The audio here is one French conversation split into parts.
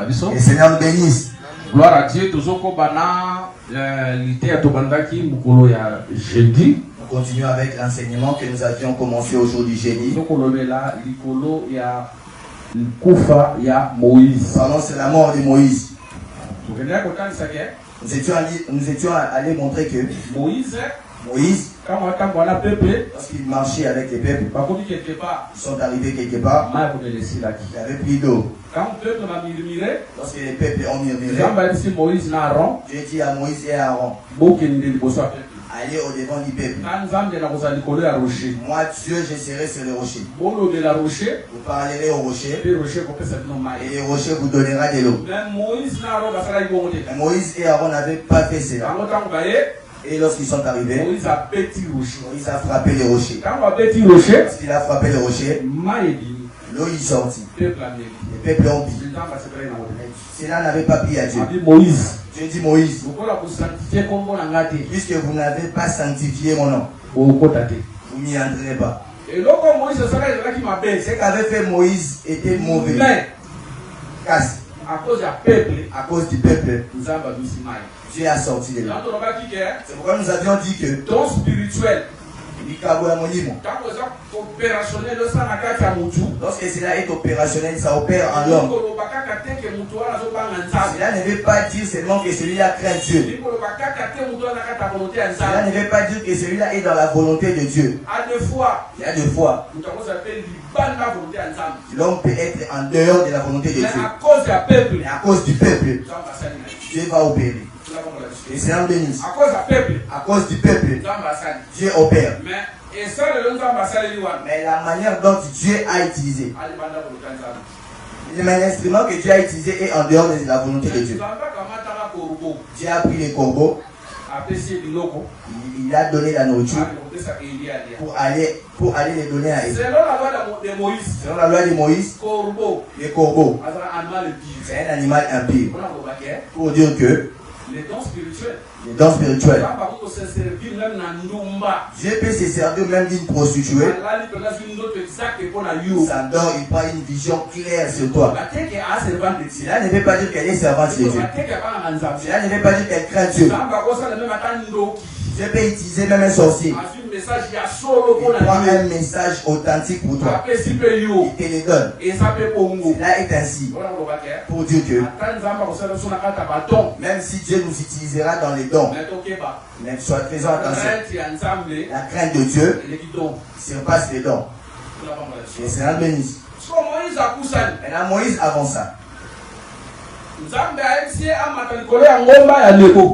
le Seigneur nous bénisse. Gloire à Dieu. Tozoko bana l'ité à Tobandaki mukolo ya jeudi. Nous continuons avec l'enseignement que nous avions commencé aujourd'hui jeudi. Tozoko la likolo ya kufa ya Moïse. Pardon, c'est la mort de Moïse. Nous étions allés montrer que Moïse, lorsqu'il marchait avec les peuples, ils sont arrivés quelque part, il y avait plus d'eau. Lorsque les peuples ont murmuré, Dieu dit à Moïse et à Aaron, allez au devant du peuple. Moi, Dieu, je serai sur le rocher. Vous parlerez au rocher, et le rocher vous donnera de l'eau. Moïse et Aaron n'avaient pas fait cela. Et lorsqu'ils sont arrivés, Moïse a frappé le rocher. Lorsqu'il a frappé le rocher, l'eau est sortie. Les peuples ont dit. Cela n'avait pas plu à Dieu. Dieu dit Moïse, puisque vous n'avez pas sanctifié mon nom, vous n'y entrerez pas. Ce qu'avait fait Moïse était mauvais. Casse. À cause du peuple, Dieu a sorti de là. C'est pourquoi nous avions dit que ton spirituel, lorsque cela est opérationnel, ça opère en l'homme. Cela ne veut pas dire seulement que celui-là craint Dieu. Cela ne veut pas dire que celui-là est dans la volonté de Dieu. Il y a deux fois. L'homme peut être en dehors de la volonté de Dieu. Mais à cause du peuple, Dieu va opérer. Et c'est un bénisse. À cause du peuple, Dieu opère. Mais la manière dont Dieu a utilisé, l'instrument que Dieu a utilisé est en dehors de la volonté de Dieu. Dieu a pris les corbeaux, il a donné la nourriture pour aller les donner à Élie. Selon la loi de Moïse, les corbeaux, c'est un animal impur. Pour dire que les dons spirituels, Dieu peut se servir même d'une prostituée. Ça donne, il prend une vision claire sur toi. Cela ne veut pas dire qu'elle est servante de Dieu. Cela ne veut pas dire qu'elle craint Dieu. Dieu peut utiliser même un sorcier. Il prend un message authentique pour toi. Il te le donne. Cela est ainsi. Pour dire que même si Dieu nous utilisera dans les dons, mais faisons attention. La crainte de Dieu surpasse les dons. Et c'est un bénisse. Maintenant Moïse avança.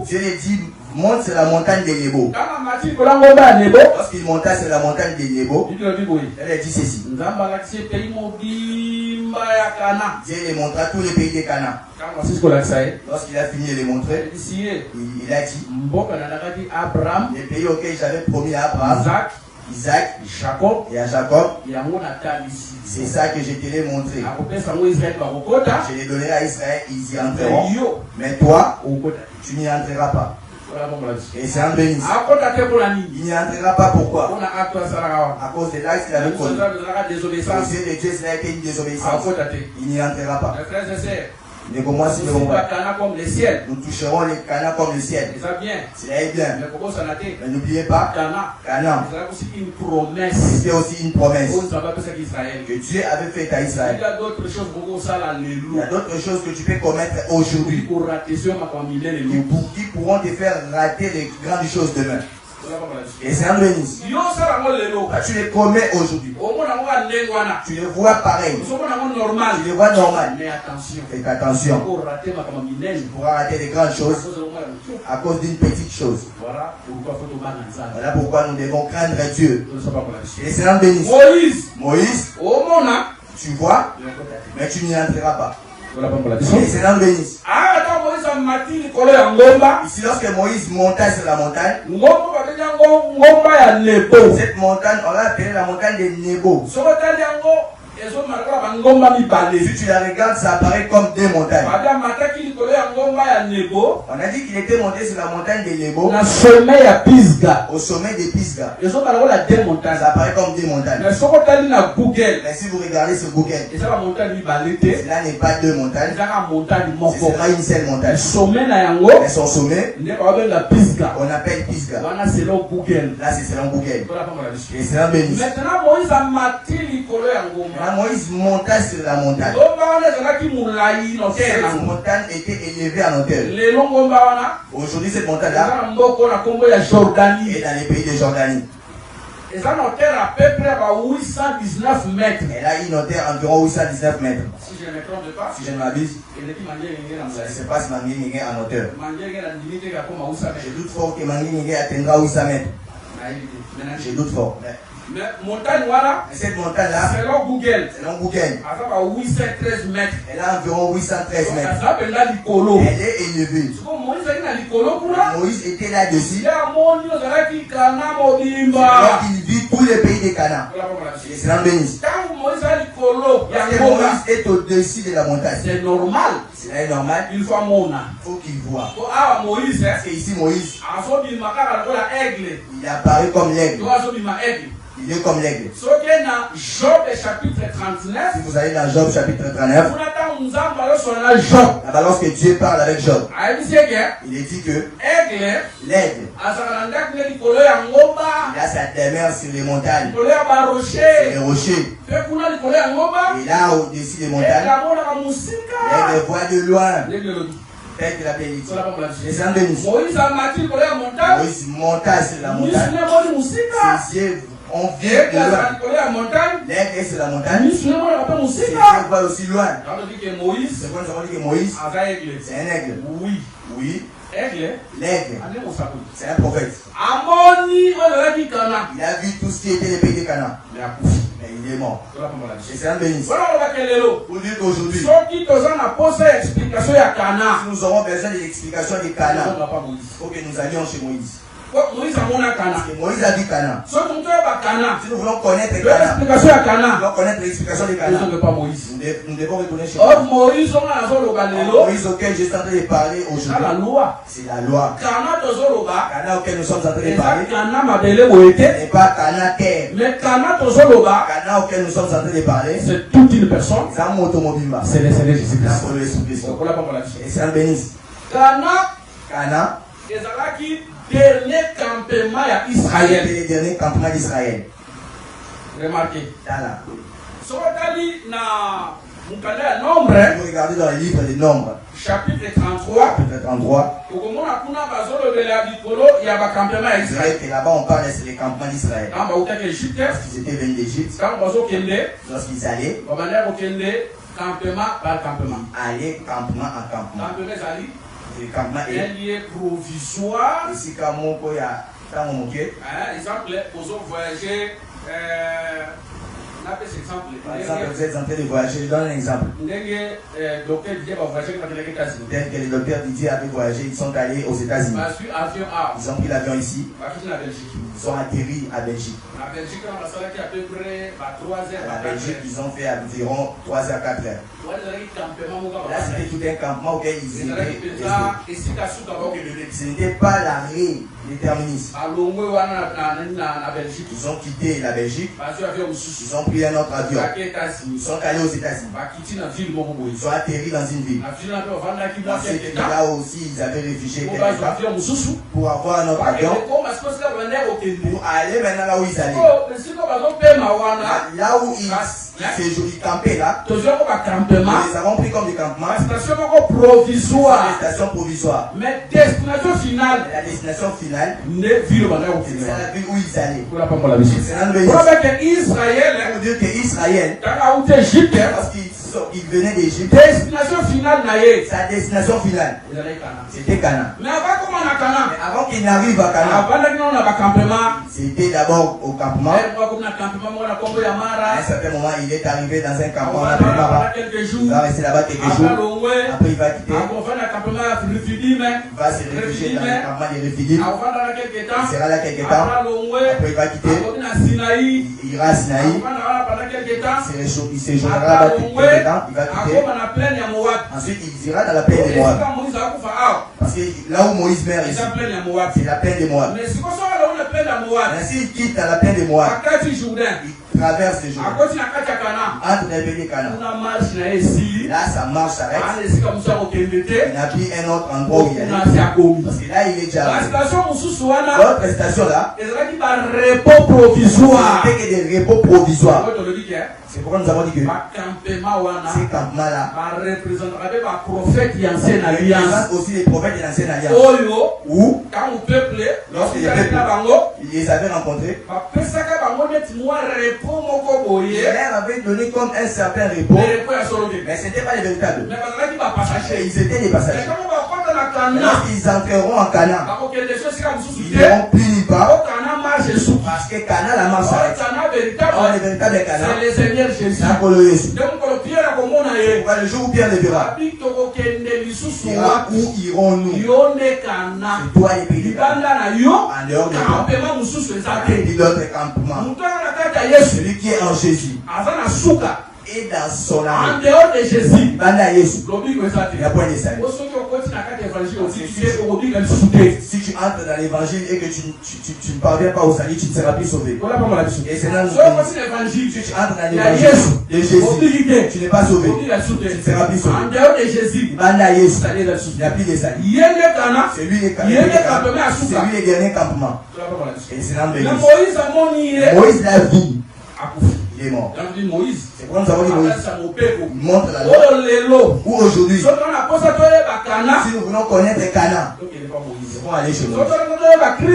Dieu lui dit, monte sur la montagne de Nebo. Lorsqu'il monta sur la montagne de Nebo, elle a dit ceci. Dieu lui montra tous les pays de Canaan. Lorsqu'il a fini de les montrer, il a dit, les pays auxquels j'avais promis à Abraham, Isaac et à Jacob, c'est ça que je te l'ai montré. Je les donnerai à Israël, ils y entreront. Mais toi, tu n'y entreras pas. Et c'est un bénisse. Il n'y entrera pas. Pourquoi? À cause de l'acte qu'il avait connu. Parce que Dieu, cela a été une désobéissance. Il n'y entrera pas. Mais comme moi, si nous toucherons les Canaan comme le ciel. Cela est bien. Mais n'oubliez pas, Canaan, c'était aussi une promesse que Dieu avait faite à Israël. Il y a d'autres choses que tu peux commettre aujourd'hui qui pourront te faire rater les grandes choses demain. Et c'est un bénisse. Tu les commets aujourd'hui. Tu les vois pareil. Tu les vois normal. Faites attention. Tu pourras rater des grandes choses à cause d'une petite chose. Voilà pourquoi nous devons craindre Dieu. Et c'est un bénisse. Moïse, tu vois, mais tu n'y entreras pas. Et c'est un bénisse. Ici, lorsque Moïse monta sur la montagne, cette montagne, on l'a appelée la montagne de Nebo. Si tu la regardes, ça apparaît comme deux montagnes. On a dit qu'il était monté sur la montagne de Nebo. Au sommet de Pisgah. Ça apparaît comme deux montagnes. Mais si vous regardez sur Google, cela n'est pas deux montagnes. C'est seulement une seule montagne. Et son sommet, on appelle Pisgah. Là, c'est selon Google. Et c'est un béni. Maintenant, Moïse monta sur la montagne. Cette montagne était élevée en hauteur. Aujourd'hui, cette montagne-là est dans les pays de Jordanie. Elle a une hauteur environ 819 mètres. Si je ne me trompe pas, si je ne m'abuse, ça se passe Mangé en hauteur. Je doute fort que Mangé atteindra 800 mètres. Je doute fort. Mais montagne voilà, cette montagne-là, selon Google, elle a 813 mètres. Elle a environ 813 mètres. Elle est élevée. Moïse était là-dessus. Alors qu'il vit tous les pays de Canaan. Et c'est béni. Moïse est au-dessus de la montagne. C'est normal. C'est normal. Il faut qu'il voit. Parce que ici Moïse, il apparaît comme l'aigle. Il est comme l'aigle. Job chapitre 39. Si vous allez dans Job chapitre 39, là-bas lorsque Dieu parle avec Job, il est dit que l'aigle, il a sa demeure sur les montagnes, sur les rochers. Et là au-dessus des montagnes, l'aigle voit de loin. Tel que la bénédiction. Moïse monta sur la montagne. Ses yeux ont vu de loin. L'aigle est sur la montagne. Ses yeux voient aussi loin. C'est quand nous avons dit que Moïse, c'est un aigle. Oui. L'aigle, c'est un prophète. Il a vu tout ce qui était les pays de Canaan. Mais il est mort. Et c'est un béni. Pour dire qu'aujourd'hui, si nous aurons besoin de l'explication de Canaan, il faut que nous allions chez Moïse. Parce que Moïse a dit Canaan. Si nous voulons connaître Canaan, nous voulons connaître l'explication de Canaan, nous devons retourner chez Moïse. Moïse auquel je suis en train de parler aujourd'hui, c'est la loi. Canaan auquel nous sommes en train de parler, ce n'est pas Canaan terre. Mais Canaan auquel nous sommes en train de parler, c'est toute une personne. C'est le Seigneur Jésus-Christ. Et c'est un béni. Canaan, dernier campement d'Israël. Le dernier campement d'Israël. Remarquez. Là. Si vous regardez dans le livre des Nombres, chapitre 33, vous verrez que là-bas on parle des campements d'Israël. Lorsqu'ils étaient venus d'Égypte, lorsqu'ils allaient, campement par campement. Aller campement en campement. Le campement est provisoire. Ici, comme il y a exemple, pour voyager. Par exemple, vous êtes en train de voyager, je donne un exemple. Tel que le docteur Didier avait voyagé, ils sont allés aux États-Unis. Ils ont pris l'avion ici. Ils ont atterri à Belgique. À la Belgique, ils ont fait environ 3 à 4 heures. Là, c'était tout un campement auquel ils étaient restés. Ce n'était pas l'arrêt déterministe. Ils ont quitté la Belgique. Ils ont pris un autre avion. Ils sont allés aux États-Unis. Ils ont atterri dans une ville. Là aussi, ils avaient réfugié quelque part pour avoir un autre avion. Pour aller maintenant là où ils allaient. Là où ils campaient là. Nous les avons pris comme des campements. Station provisoire. Des stations provisoires. Mais destination finale. La destination finale. C'est la ville où ils allaient. C'est Israël. Pour dire que Israël, lorsqu'il venait d'Égypte, destination finale. Sa destination finale, c'était Canaan. Mais avant qu'il n'arrive à Canaan, c'était d'abord au campement. À un certain moment, il est arrivé dans un campement. Il va rester là-bas quelques jours. Après, il va quitter. Il va se réfugier dans le campement des réfugiés. Il sera là quelques temps. Après, il va quitter. Il ira à Sinaï. pendant quelques temps. Il séjournera là-bas quelques temps. Il va quitter. Ensuite, il ira dans la plaine de Moab. Parce que là où Moïse meurt ici, c'est la plaine de Moab. Mais s'il quitte dans la plaine de Moab, il traverse le Jourdain. Entre les pays de Canaan. Là, sa marche s'arrête. Il n'a plus un autre endroit où il est. Parce que là, il est déjà arrivé. L'autre station là, c'était que des repos provisoires. C'est pourquoi nous avons dit que ces campements-là représentent aussi les prophètes de l'ancienne alliance. Où, lorsque les les avait rencontrés, il leur avait donné comme un certain repos, mais ce n'était pas les véritables. Ils étaient des passagers. Lorsqu'ils entreront en Canaan, ils n'iront plus nulle part, parce que Canaan, la marche s'arrête. Or, les véritables Canaan, c'est un colo Jésus. Le jour où Pierre le verra, dira où irons-nous? C'est toi les pays de Canaan. En dehors de toi, et l'autre campement. Celui qui est en Jésus et dans son âme. En dehors de Jésus, il n'y a point de salut. Si tu entres dans l'évangile et que tu ne parviens pas au salut, tu ne seras plus sauvé. Et c'est là si tu entres dans l'évangile de Jésus, tu n'es pas sauvé. Tu ne seras plus sauvé. En dehors de Jésus, il n'y a plus de salut. C'est lui le dernier campement. Et c'est là Moïse l'a vu. Il est mort. C'est pourquoi nous avons dit Moïse. Il montre la loi. Ou aujourd'hui, si nous voulons connaître Canaan, nous devons aller chez Moïse.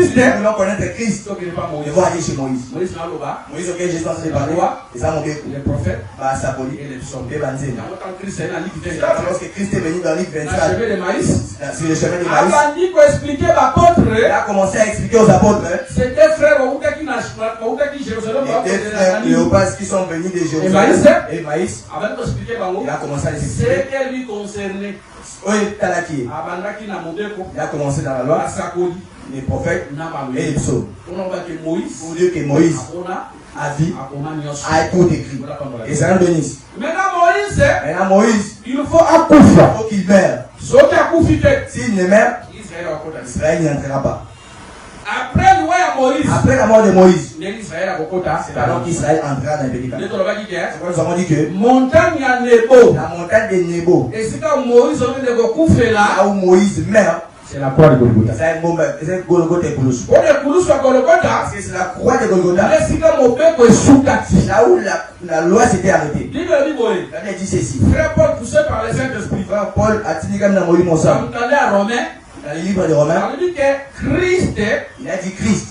Si nous voulons connaître Christ, nous devons aller chez Moïse. Moïse auquel Jésus a parlé, les prophètes, et les psaumes. Lorsque Christ est venu dans le livre 24, sur le chemin de Maïs, il a commencé à expliquer aux apôtres, les deux frères Léopas qui sont venus de Jérusalem et Maïs, il a commencé à les expliquer. Il a commencé dans la loi, les prophètes et les psaumes. Pour dire que Moïse a vu, a tout écrit. Et ça nous bénisse. Maintenant Moïse, il faut qu'il meure. S'il ne meurt, Israël n'y entrera pas. Après la mort de Moïse, c'est alors qu'Israël entrera dans le pays de Canaan. C'est pourquoi nous avons dit que la montagne de Nebo, là où Moïse meurt, c'est la croix de Golgotha. C'est Golgotha et Kouloussou. Parce que c'est la croix de Golgotha. Là où la loi s'était arrêtée. Il a dit ceci. Frère Paul, poussé par le Saint-Esprit. Frère Paul a dit comme dans le livre de Romains, il a dit Christ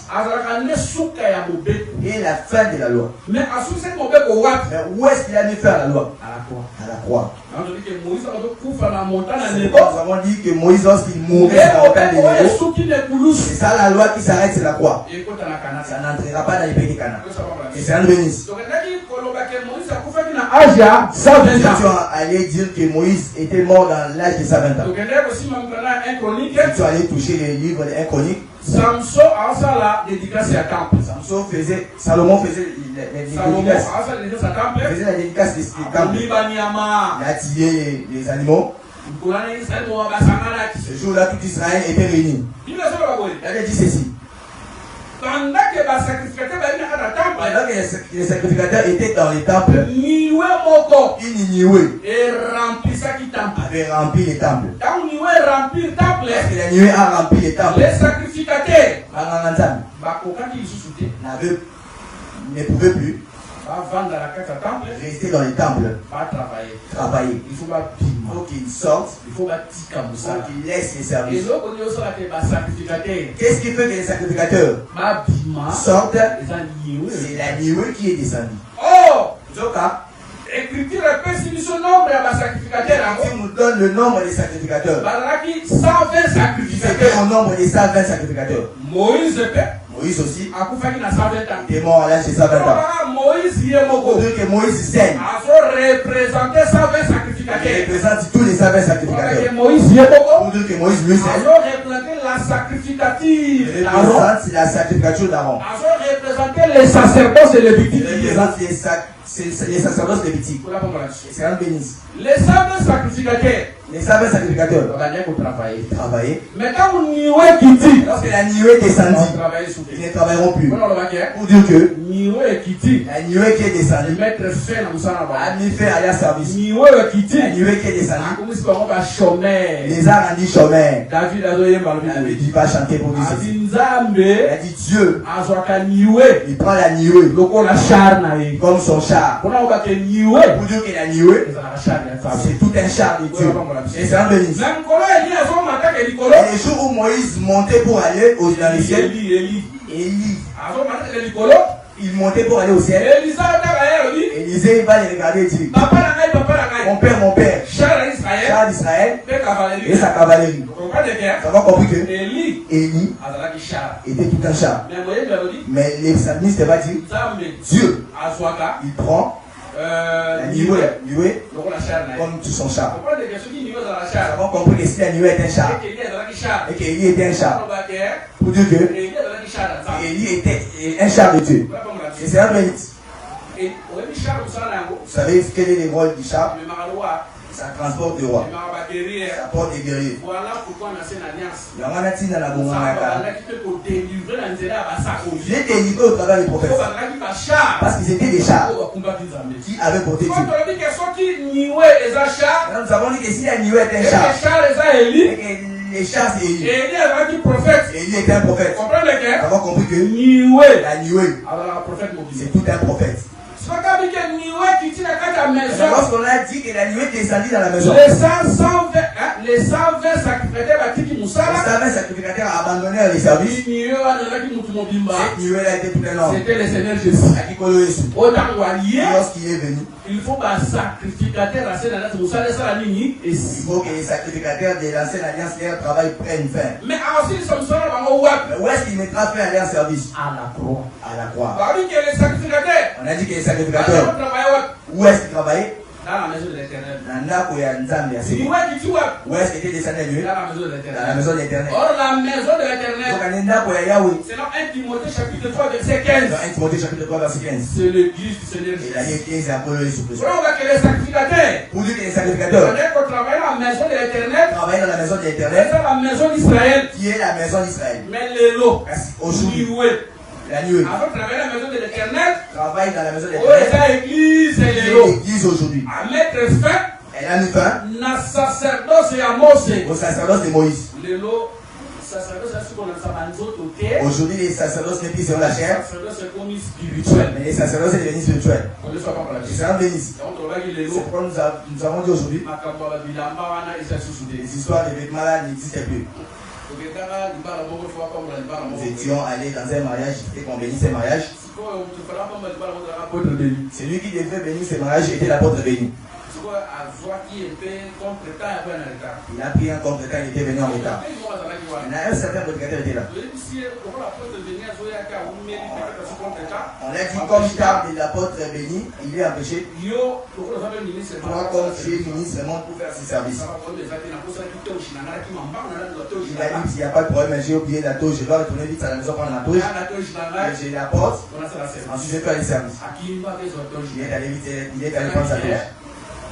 et la fin de la loi. Mais où est-ce qu'il a mis fin à la loi? À la croix. Nous avons dit que Moïse, lorsqu'il mourait sur la montagne de Nebo, c'est ça la loi qui s'arrête, c'est la croix. Ça n'entrera pas dans les pays de Canaan. Et c'est un bénisse. Tu allais dire que Moïse était mort dans l'âge de 120 ans. Tu allais toucher les livres de 1 Chronique. Salomon faisait la dédicace des temples. Il a tiré les animaux. Ce jour-là, tout Israël était réuni. Il avait dit ceci. Pendant que les sacrificateurs étaient dans les temples, Niwe avait rempli les temples. Parce que la Niwe a rempli les temples. Les sacrificateurs ne pouvaient plus rester dans les temples, travailler. Il faut qu'ils sortent, il faut qu'ils laissent les services. Qu'est-ce qui fait que les sacrificateurs sortent? C'est la Niwe qui est descendue. Oh! L'écriture nous donne le nombre des sacrificateurs. 120 sacrificateurs. Au nombre des 120 sacrificateurs. Moïse aussi. Il est mort à l'âge de 120 ans. Pour dire que Moïse saigne. sacrificateurs. Il représente tous les savants sacrificateurs. Pour dire que Moïse lui c'est. Alors représenter la sacrificative. Il représente la sacrificature d'Aaron. Alors représenter les sacerdoces et les victimes. Il représente les sacerdoces lévitiques. C'est un bénisse. Les savants sacrificateurs. Les savants sacrificateurs. Travailler. Mais quand vous niouez qui dit. Lorsque la nuée descendit, ils ne travailleront plus. Pour dire que la nuée qui est descendue a mis fin à leur service. La nuée qui est descendue les a rendus chômeurs. David va chanter pour lui ceci. Il a dit Dieu, il prend la nuée comme son char. Pour dire que la nuée, c'est tout un char de Dieu. Et c'est un bénéfice. Et les jours où Moïse montait pour aller dans le ciel, Élie, il montait pour aller au ciel. Élisée va les regarder et dire mon père, char d'Israël et sa cavalerie. Ça va compris que Élie était tout un char. Mais les psalmistes va dire Dieu, il prend la nuée comme tout son char. Ça va compris que si la nuée est un char et qu'Élie était un char, pour dire que Élie était un char de Dieu. Et c'est un bénéfice. Vous savez quel est le rôle du char? Ça transporte le roi. Ça porte des guerriers. Il est délivré au travers des prophètes. Parce qu'ils étaient des chars qui avaient porté Dieu. Nous avons dit que si la nuée est un char, les chars c'est Élie. Élie était un prophète. Nous avons compris que la nuée, c'est tout un prophète. Lorsqu'on a dit que la nuée descendit dans la maison, les 120 sacrificateurs abandonnèrent les services. Cette nuée là était tout un homme. C'était le Seigneur Jésus. Lorsqu'il est venu, il faut que les sacrificateurs de l'ancienne alliance, leur travail prenne fin. Mais aussi, où est-ce qu'il mettra fin à leur service? À la croix. À la croix. On a dit que les sacrificateurs, où est-ce qu'ils travaillaient? Dans la maison de l'Éternel. Où est-ce qu'il était descendu dans la maison de l'Éternel? Or, la maison de l'Éternel, c'est dans 1 Timothée chapitre 3 verset 15. Dans 1 Timothée chapitre 3 verset 15. C'est l'église du Seigneur Jésus. Et l'église est appelée Jésus. On voit que les sacrificateurs, pour dire que les sacrificateurs travaillent dans la maison de l'Éternel, travaillent dans la maison de l'Éternel, c'est la maison d'Israël, qui est la maison d'Israël. Mais les lots, aujourd'hui, la nuée, avant de travailler dans la maison de l'Éternel, travaille dans la maison de l'Éternel, l'église aujourd'hui, à mettre fin, elle a mis fin au sacerdoce de Moïse. Aujourd'hui, les sacerdoces n'est plus selon la chair, mais les sacerdoces c'est devenu spirituel. C'est un bénis. C'est pourquoi nous avons dit aujourd'hui les histoires des vêtements là n'existent plus. Nous étions allés dans un mariage et qu'on bénisse ces mariages. Celui qui devait bénir ces mariages était l'apôtre béni. Il a pris un contretemps, il était venu en retard. Il y a un certain prédicateur qui était là. On a dit comme tard de l'apôtre béni, il est empêché. Toi, comme tu es ministre, vraiment pour faire ses services. Il a dit s'il n'y a pas de problème, j'ai oublié la touche, je dois retourner vite à la maison prendre la touche. J'ai la porte, ensuite je fais les services. Il est allé vite, il est allé prendre sa touche.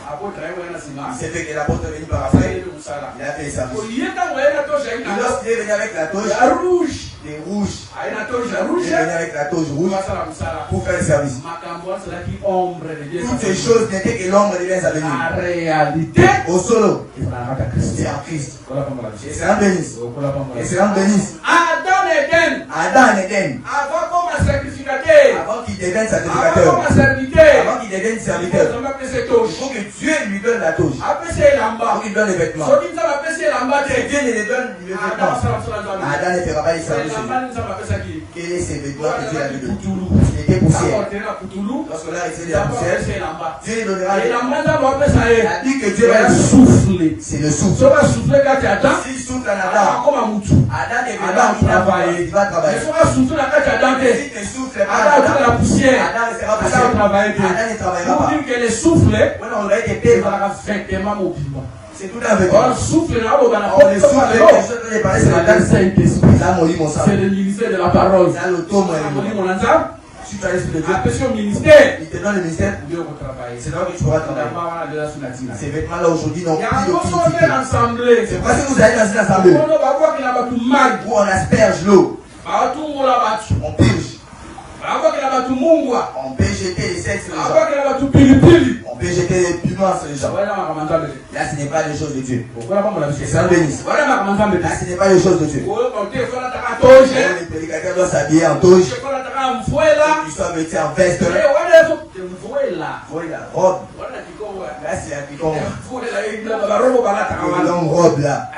Il s'est fait que l'apôtre est venu par après, il a fait les services. Et lorsqu'il est venu avec la touche, des rouges, il est venu avec la touche rouge pour faire les services. Toutes ces choses n'étaient que l'ombre de sa venue. La réalité, au solo, c'est en Christ. Et c'est un bénis. Et c'est un bénis. Adam et Éden, avant qu'il devienne sacrificateur, avant qu'il devienne serviteur, il faut que Dieu lui donne la touche. Il faut qu'il donne les vêtements. Dieu ne lui donne les vêtements. Adam ne fera pas les services. Quels sont ces vêtements que Dieu a donné? Il était poussière. Lorsqu'on a retiré la poussière, Dieu lui donnera les vêtements. Il a dit que Dieu va souffler. C'est le souffle. S'il souffle souffle en Adam, Adam devient il va travailler. Si tu ne souffles pas en Adam, Adam ne sera pas Adam ne travaillera pas. Pour dire que le souffle, on aurait été c'est tout un vécu. Le souffle, c'est le ministère de la parole. Si tu as l'esprit de Dieu, appelle ministère. Il te donne le ministère. C'est là que tu pourras travailler. Ces vêtements-là aujourd'hui n'ont plus d'utilité. C'est parce que vous allez dans une assemblée où on asperge l'eau. On purge. On peut jeter les sexes sur les gens. On peut jeter les piments sur les gens. Là, ce n'est pas les choses de Dieu. C'est un bénisse. Là, ce n'est pas les choses de Dieu. Les prédicateurs doivent s'habiller en toge. Ils doivent vêtir en veste. Robe. Là, c'est la picon. Une robe là.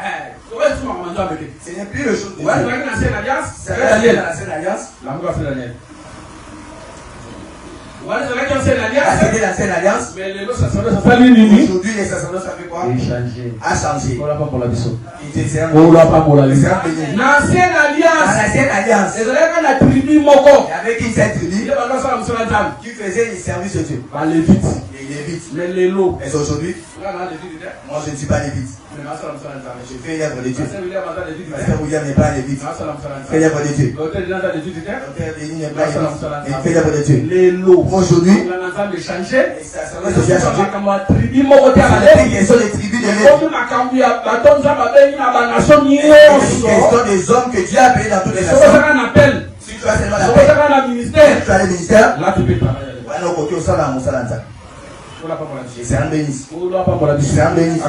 Ce n'est plus les choses de Dieu. C'est l'ancienne alliance. C'était l'ancienne alliance. Aujourd'hui, les sacerdotes, ça fait quoi? A changé. L'ancienne alliance. Il y avait une seule tribu qui faisait les services de Dieu. Les Lévites. Mais aujourd'hui, moi je ne suis pas lévite. Je fais l'œuvre de Dieu. Pasteur William n'est pas lévite. Il fait l'œuvre de Dieu. Docteur Denis n'est pas lévite. Il fait l'œuvre de Dieu. Aujourd'hui, les sacerdotes se sont changés. Quelles sont les tribus de Lévi? C'est une question des hommes que Dieu a appelés dans toutes les nations. Si tu as seulement l'appel, si tu as le ministère, là tu peux travailler. C'est un bénisse. C'est un bénisse.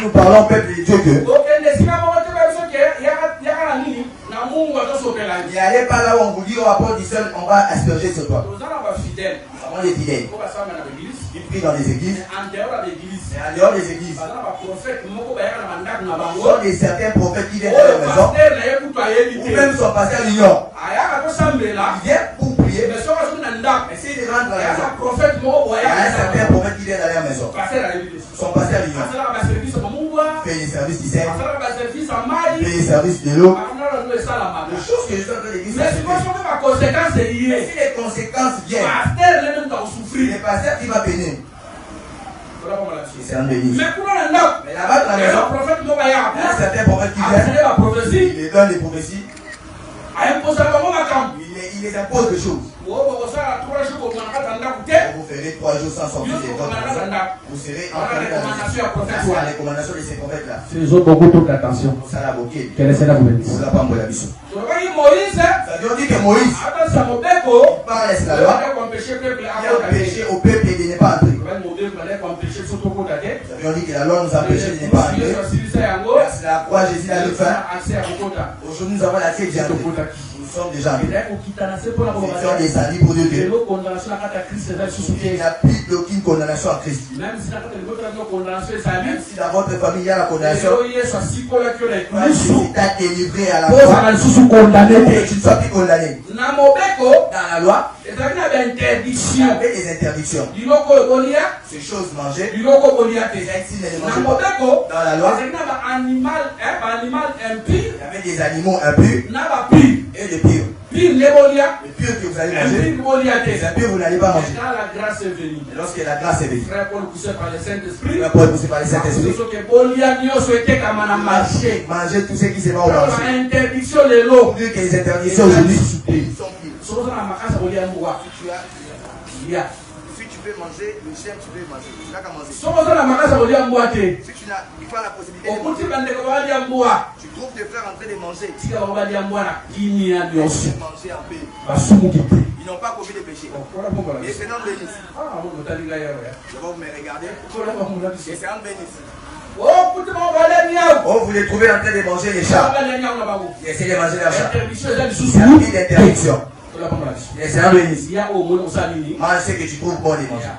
Nous parlons au peuple de Dieu que il n'allait pas là où on vous dit au rapport du seul, on va asperger sur toi. On est fidèles. Ils prient dans les églises. Et en dehors des églises, il y a des certains prophètes qui viennent dans leur maison. Ou même son pasteur l'ignore. Il vient pour prier. Essayez de rentrer dans la maison. Il y a certains prophètes qui viennent dans leur maison. Son pasteur l'ignore. Il fait les services du sel. Il fait les services de l'eau. Les choses que je suis en train de dire, mais si les conséquences viennent, le pasteur qui va bénir. C'est un béni. Mais là-bas dans la maison, il y a certains prophètes qui viennent. Il les donne des prophéties. Il les impose des choses. Vous ferez 3 jours sans sortir de votre maison. Vous serez enfermé dans la recommandation de ces prophètes-là. Ces autres beaucoup trop d'attention. Que le Seigneur vous bénisse. Ça veut dire que Moïse parle de la loi. Il a empêché au peuple de ne pas entrer. Ça veut dire que la loi nous a empêché de ne pas entrer. Grâce à la croix, Jésus a le fin. Aujourd'hui, nous avons la clé de Dieu. Nous sommes déjà nous sommes des amis pour Dieu. Il n'y a plus d'aucune condamnation à Christ. Même si dans votre famille il y a la condamnation, tu t'as délivré à la croix. Tu ne sois plus condamné. Dans la loi, il y avait des interdictions. Ces choses mangées. Dans la loi, il y avait des animaux impurs et des purs. Le pur que vous allez manger, les impurs vous n'allez pas manger. Et lorsque la grâce est venue, Frère Paul poussé par le Saint-Esprit, manger tout ce qui se va au marché. Pour dire que les interdictions aujourd'hui sont pires. Si tu peux manger, le chien, tu peux manger. Tu n'as qu'à manger. Si tu n'as pas la possibilité de manger, tu trouves tes frères en train de manger. Manger en paix. Ils n'ont pas commis de péché. Et c'est un bénis. Je vais vous me regarder. Et c'est un bénis. Oh, vous les trouvez en train de manger les chats. Essayez de manger les chats. Il y a plus d'interdiction. Et c'est un bénis. Mange ce que tu trouves bon de manger.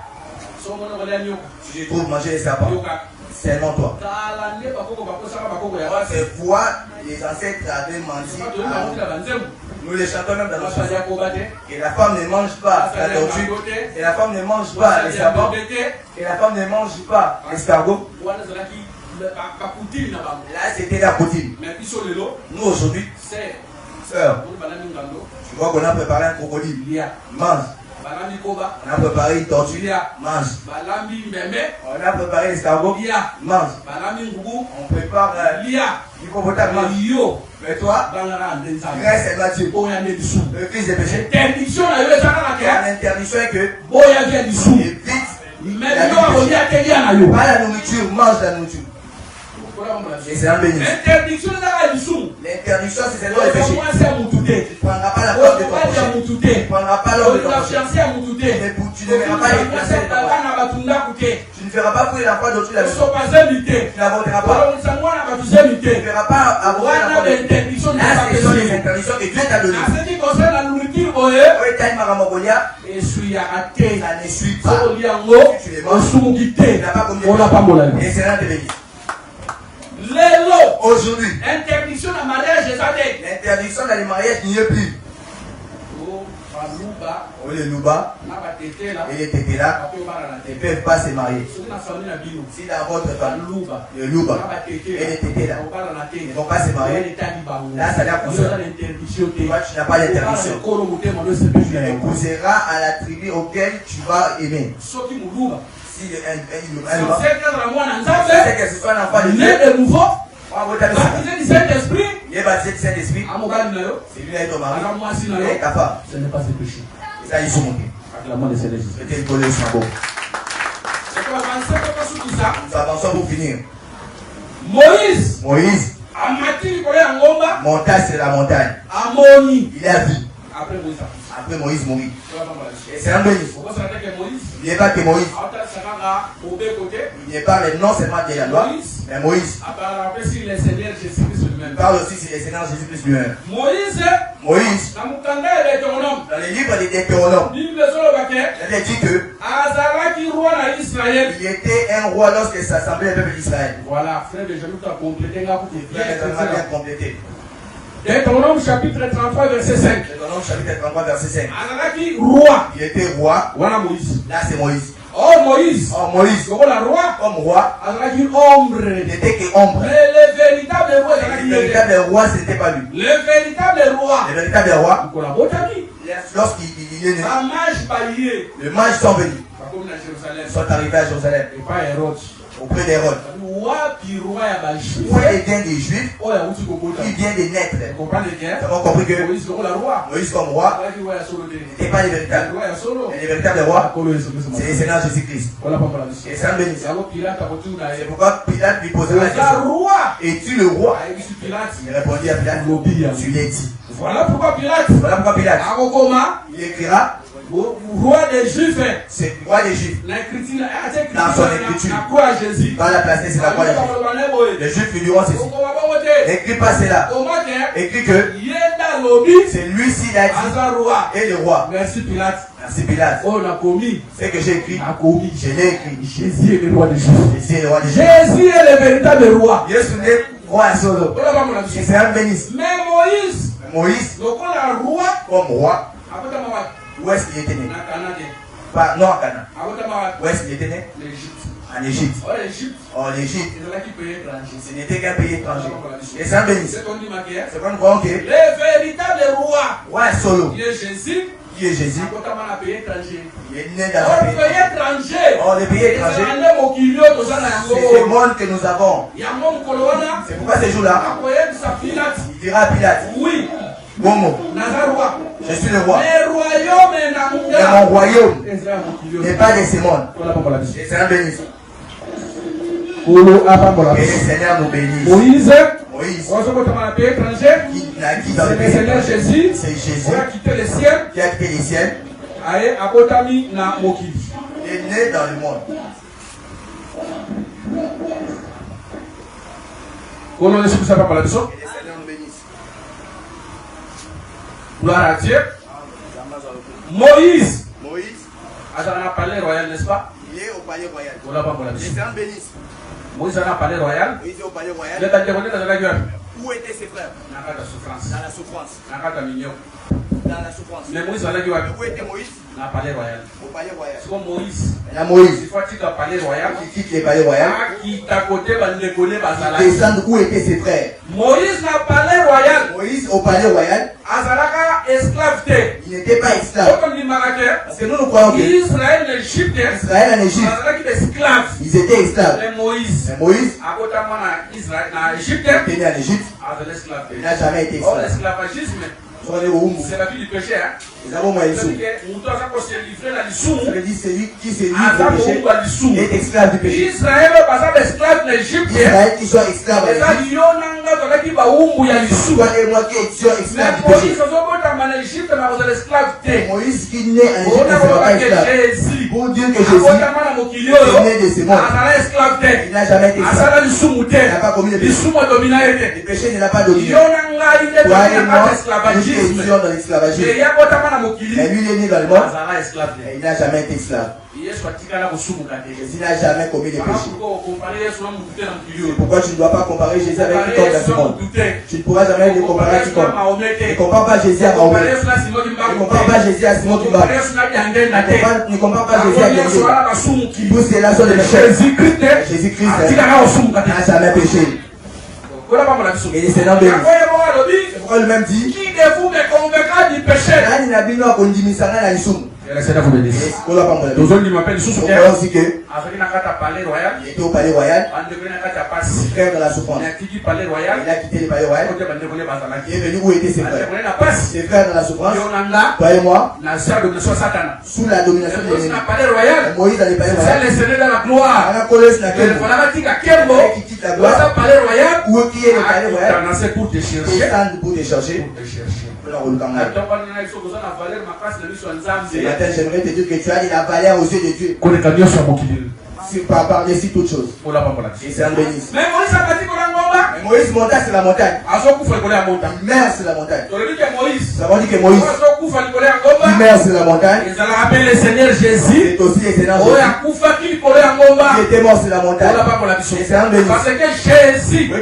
Si tu trouves manger les serpents, seulement toi. C'est fois les ancêtres avaient menti. Nous les chantons même dans nos chansons. Et la femme ne mange pas la tortue. Et la femme ne mange pas les serpents. Et la femme ne mange pas l'escargot. Là, c'était la coutume. Nous, aujourd'hui, sœur, tu vois qu'on a préparé un crocodile. Mange. On a préparé une tortue. Mange. On a préparé l'escargot. Mange. On prépare l'hippopotame. Mange. Mais toi, grâce à Dieu, le fils de péché. L'interdiction est que évite pas la nourriture, mange la nourriture. Et c'est un béni. L'interdiction, c'est celle-là le péché. Tu ne prendras pas la porte de ton prochain. Tu ne prendras pas l'homme de ton prochain. Tu ne verras pas les personnes de ton prochain. Tu ne feras pas courir l'enfant d'autrui la maison. Tu n'avorteras pas. Tu ne feras pas avorter l'enfant d'autrui. Là, ce sont les interdictions que Dieu t'a données. Ça ne suit pas. Si tu les manges, tu n'as pas commis. Et c'est l'un des bénis. Aujourd'hui, l'interdiction dans le mariage n'y est plus. Oh, les louba et les tétélas ne peuvent pas se marier. Si dans votre famille, les louba et les tétélas ne vont pas se marier, là ça n'a pas d'interdiction. Toi, tu n'as pas d'interdiction. Tu épouseras à la tribu auquel tu vas aimer. Si c'est que ce soit un enfant de Dieu, baptisé du Saint-Esprit, il est baptisé du Saint-Esprit, c'est lui et ton mari, et ta femme. Ce n'est pas ce péché. Ça, ils sont montés. Acclamons le Seigneur Jésus. C'était une colère sur beau. Nous avançons pour finir. Moïse, montagne, c'est la montagne. Il a vu. Après Moïse mourit. Et c'est un béni. Il n'est pas que Moïse. Il n'est pas non seulement de la loi, mais Moïse parle aussi sur le Seigneur Jésus-Christ lui-même. Moïse, dans les livres des Deutéronomes, il a dit que il était un roi lorsque s'assemblait le peuple d'Israël. Voilà, frère Benjamin, tu as complété. Bien complété. Deutéronome chapitre 33 verset 5. Deutéronome chapitre 33 verset 5. Roi. Il était roi. Voilà Moïse. Là c'est Moïse. Oh Moïse. Comme roi. Il n'était que ombre. Mais le véritable roi, ce n'était pas lui. Le véritable roi. Lorsqu'il est né, les mages sont venus. Sont arrivés à Jérusalem. Auprès d'Hérode. Où il vient des Juifs, il vient de naître. Nous avons compris que Moïse comme roi n'était pas le véritable. Et le véritable roi, c'est le Seigneur Jésus-Christ. Et c'est un béni. C'est pourquoi Pilate lui posera la question. Es-tu le roi? Il répondit à Pilate, tu l'as dit. Voilà pourquoi Pilate. Il écrira roi des Juifs. C'est roi des Juifs. Dans son écriture, dans la place, c'est la croix des Juifs. Les Juifs lui diront ceci. N'écris pas cela. Écris que c'est lui-ci l'a dit et le roi. Merci Pilate. Merci Pilate. C'est que j'ai écrit. Je l'ai écrit. Jésus est le roi des Juifs. Jésus est le roi des Juifs. Jésus est le véritable roi. Jésus est roi solo. Et c'est un bénisse. Mais Moïse, comme roi, où est-ce qu'il était né? Non, à Canaan. Où est-ce qu'il était né? En Égypte. En Égypte, ce n'était qu'un pays étranger. Et c'est un béni. C'est quand nous croyons que le véritable roi solo, qui est Jésus, il est né dans un pays étranger. Oh, les pays étrangers, c'est le monde que nous avons. C'est pourquoi ces jours-là, il dira à Pilate, oui, Momo, je suis le roi. Mais mon royaume n'est pas de ce monde. Et c'est un béni. Que le Seigneur nous bénisse. Moïse, qui naquit dans le pays étranger, c'est Jésus qui a quitté les siens. Il est né dans le monde. Que le Seigneur nous bénisse. Gloire à Dieu. Moïse. À un palais royal, n'est-ce pas? Il est au palais royal. Voilà, le Seigneur bénisse. Moïse a un palais royal. Moïse est au palais royal. Où étaient ses frères? Dans la souffrance. Dans la souffrance. Mais Moïse où était Moïse? Dans le palais royal. Au palais royal. C'est comme Moïse. La Moïse. Il faut qu'il le palais royal. Qui quitte le palais royal. Qui t'a côté, descendre où étaient ses frères. Moïse dans le palais royal. Moïse au palais royal. Azalaka esclave. Il n'était pas esclave. Parce que nous croyons que Israël en Égypte. Ils étaient esclaves. Mais Moïse. Il était né en Égypte. Il n'a jamais été esclave. L'esclavagisme, c'est la vie du péché. Ils avons moins de sous. Ça veut dire celui qui se livre au péché est esclave du péché. Israël Israël qui soit esclave en Égypte. Toi et moi qui étions esclaves du péché. Moïse qui naît en Égypte ne sera pas esclave. Pour dire que Jésus est né de ce monde. Il n'a jamais été esclave. Il n'a pas commis de péché. Le péché ne l'a pas dominé. Toi et moi, nous étions dans l'esclavagisme. Mais lui, il est né dans le monde. Et il n'a jamais été esclave. Jésus n'a jamais commis de péché. Pourquoi tu ne dois pas comparer Jésus avec quiconque dans ce monde? Tu ne pourras jamais le comparer à quiconque. Ne compare pas Jésus à Mahomet. Ne compare pas Jésus à Simon Kimba. Ne compare pas Jésus à Gengé. Tous ceux-là sont des pécheurs. Jésus-Christ n'a jamais péché. Et les Seigneurs bénis. C'est pourquoi le même dit. Qui de vous me convaincra du péché? Le Seigneur vous bénisse. Nous allons m'appeler sous il était au palais royal. Frère de la souffrance. Il a quitté le palais royal. Il est venu où étaient ses frères. Ses frères de la souffrance. Toi et moi. Sous la domination de l'ennemi. Moïse dans le palais royal. Qui quitte la gloire. Où qui est le palais royal. Descendre pour te chercher. Ce matin, j'aimerais te dire que tu as de la valeur aux yeux de Dieu. Par-dessus toute chose. Et c'est un bénisse. Mais Moïse monta sur la montagne. Il meurt sur la montagne. Nous avons dit que Moïse il meurt sur la montagne. C'est aussi le Seigneur Jésus qui était mort sur la montagne. Et c'est un bénisse. Parce que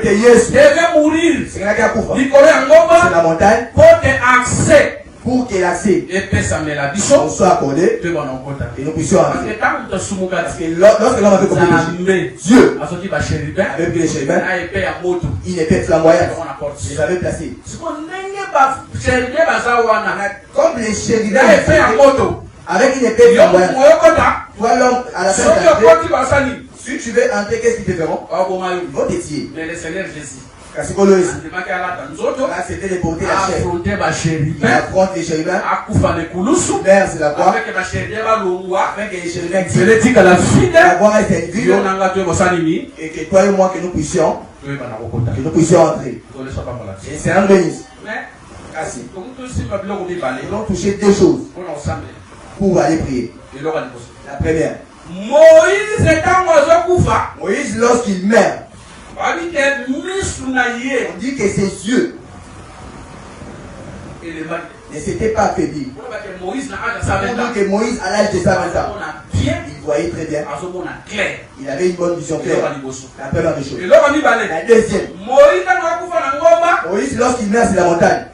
Jésus devait mourir sur la montagne pour que l'accès soit accordé et nous puissions entrer. Parce que lorsque l'homme avait compris le péché, Dieu avait pris les chérubins, il était flamboyant. Il les avait placés. Comme les chérubins avec une épée flamboyante. Toi l'homme à la fin de si tu veux entrer, qu'est-ce qu'ils te feront? Ils vont t'étirer. Mais le Seigneur Jésus, là, c'était de porter la chair. Il affronte les chérubins. Mère, c'est la croix. Afin que les chérubins disent la gloire est servie. Et que toi et moi, que nous puissions entrer. Et c'est un bénisse. Ils ont touché deux choses pour aller prier. La première, Moïse, lorsqu'il meurt, on dit que ses yeux ne s'étaient pas affaiblis. On dit que Moïse, à l'âge de 120 ans, il voyait très bien. Il avait une bonne vision claire. La première des choses. La deuxième, Moïse, lorsqu'il meurt sur la montagne,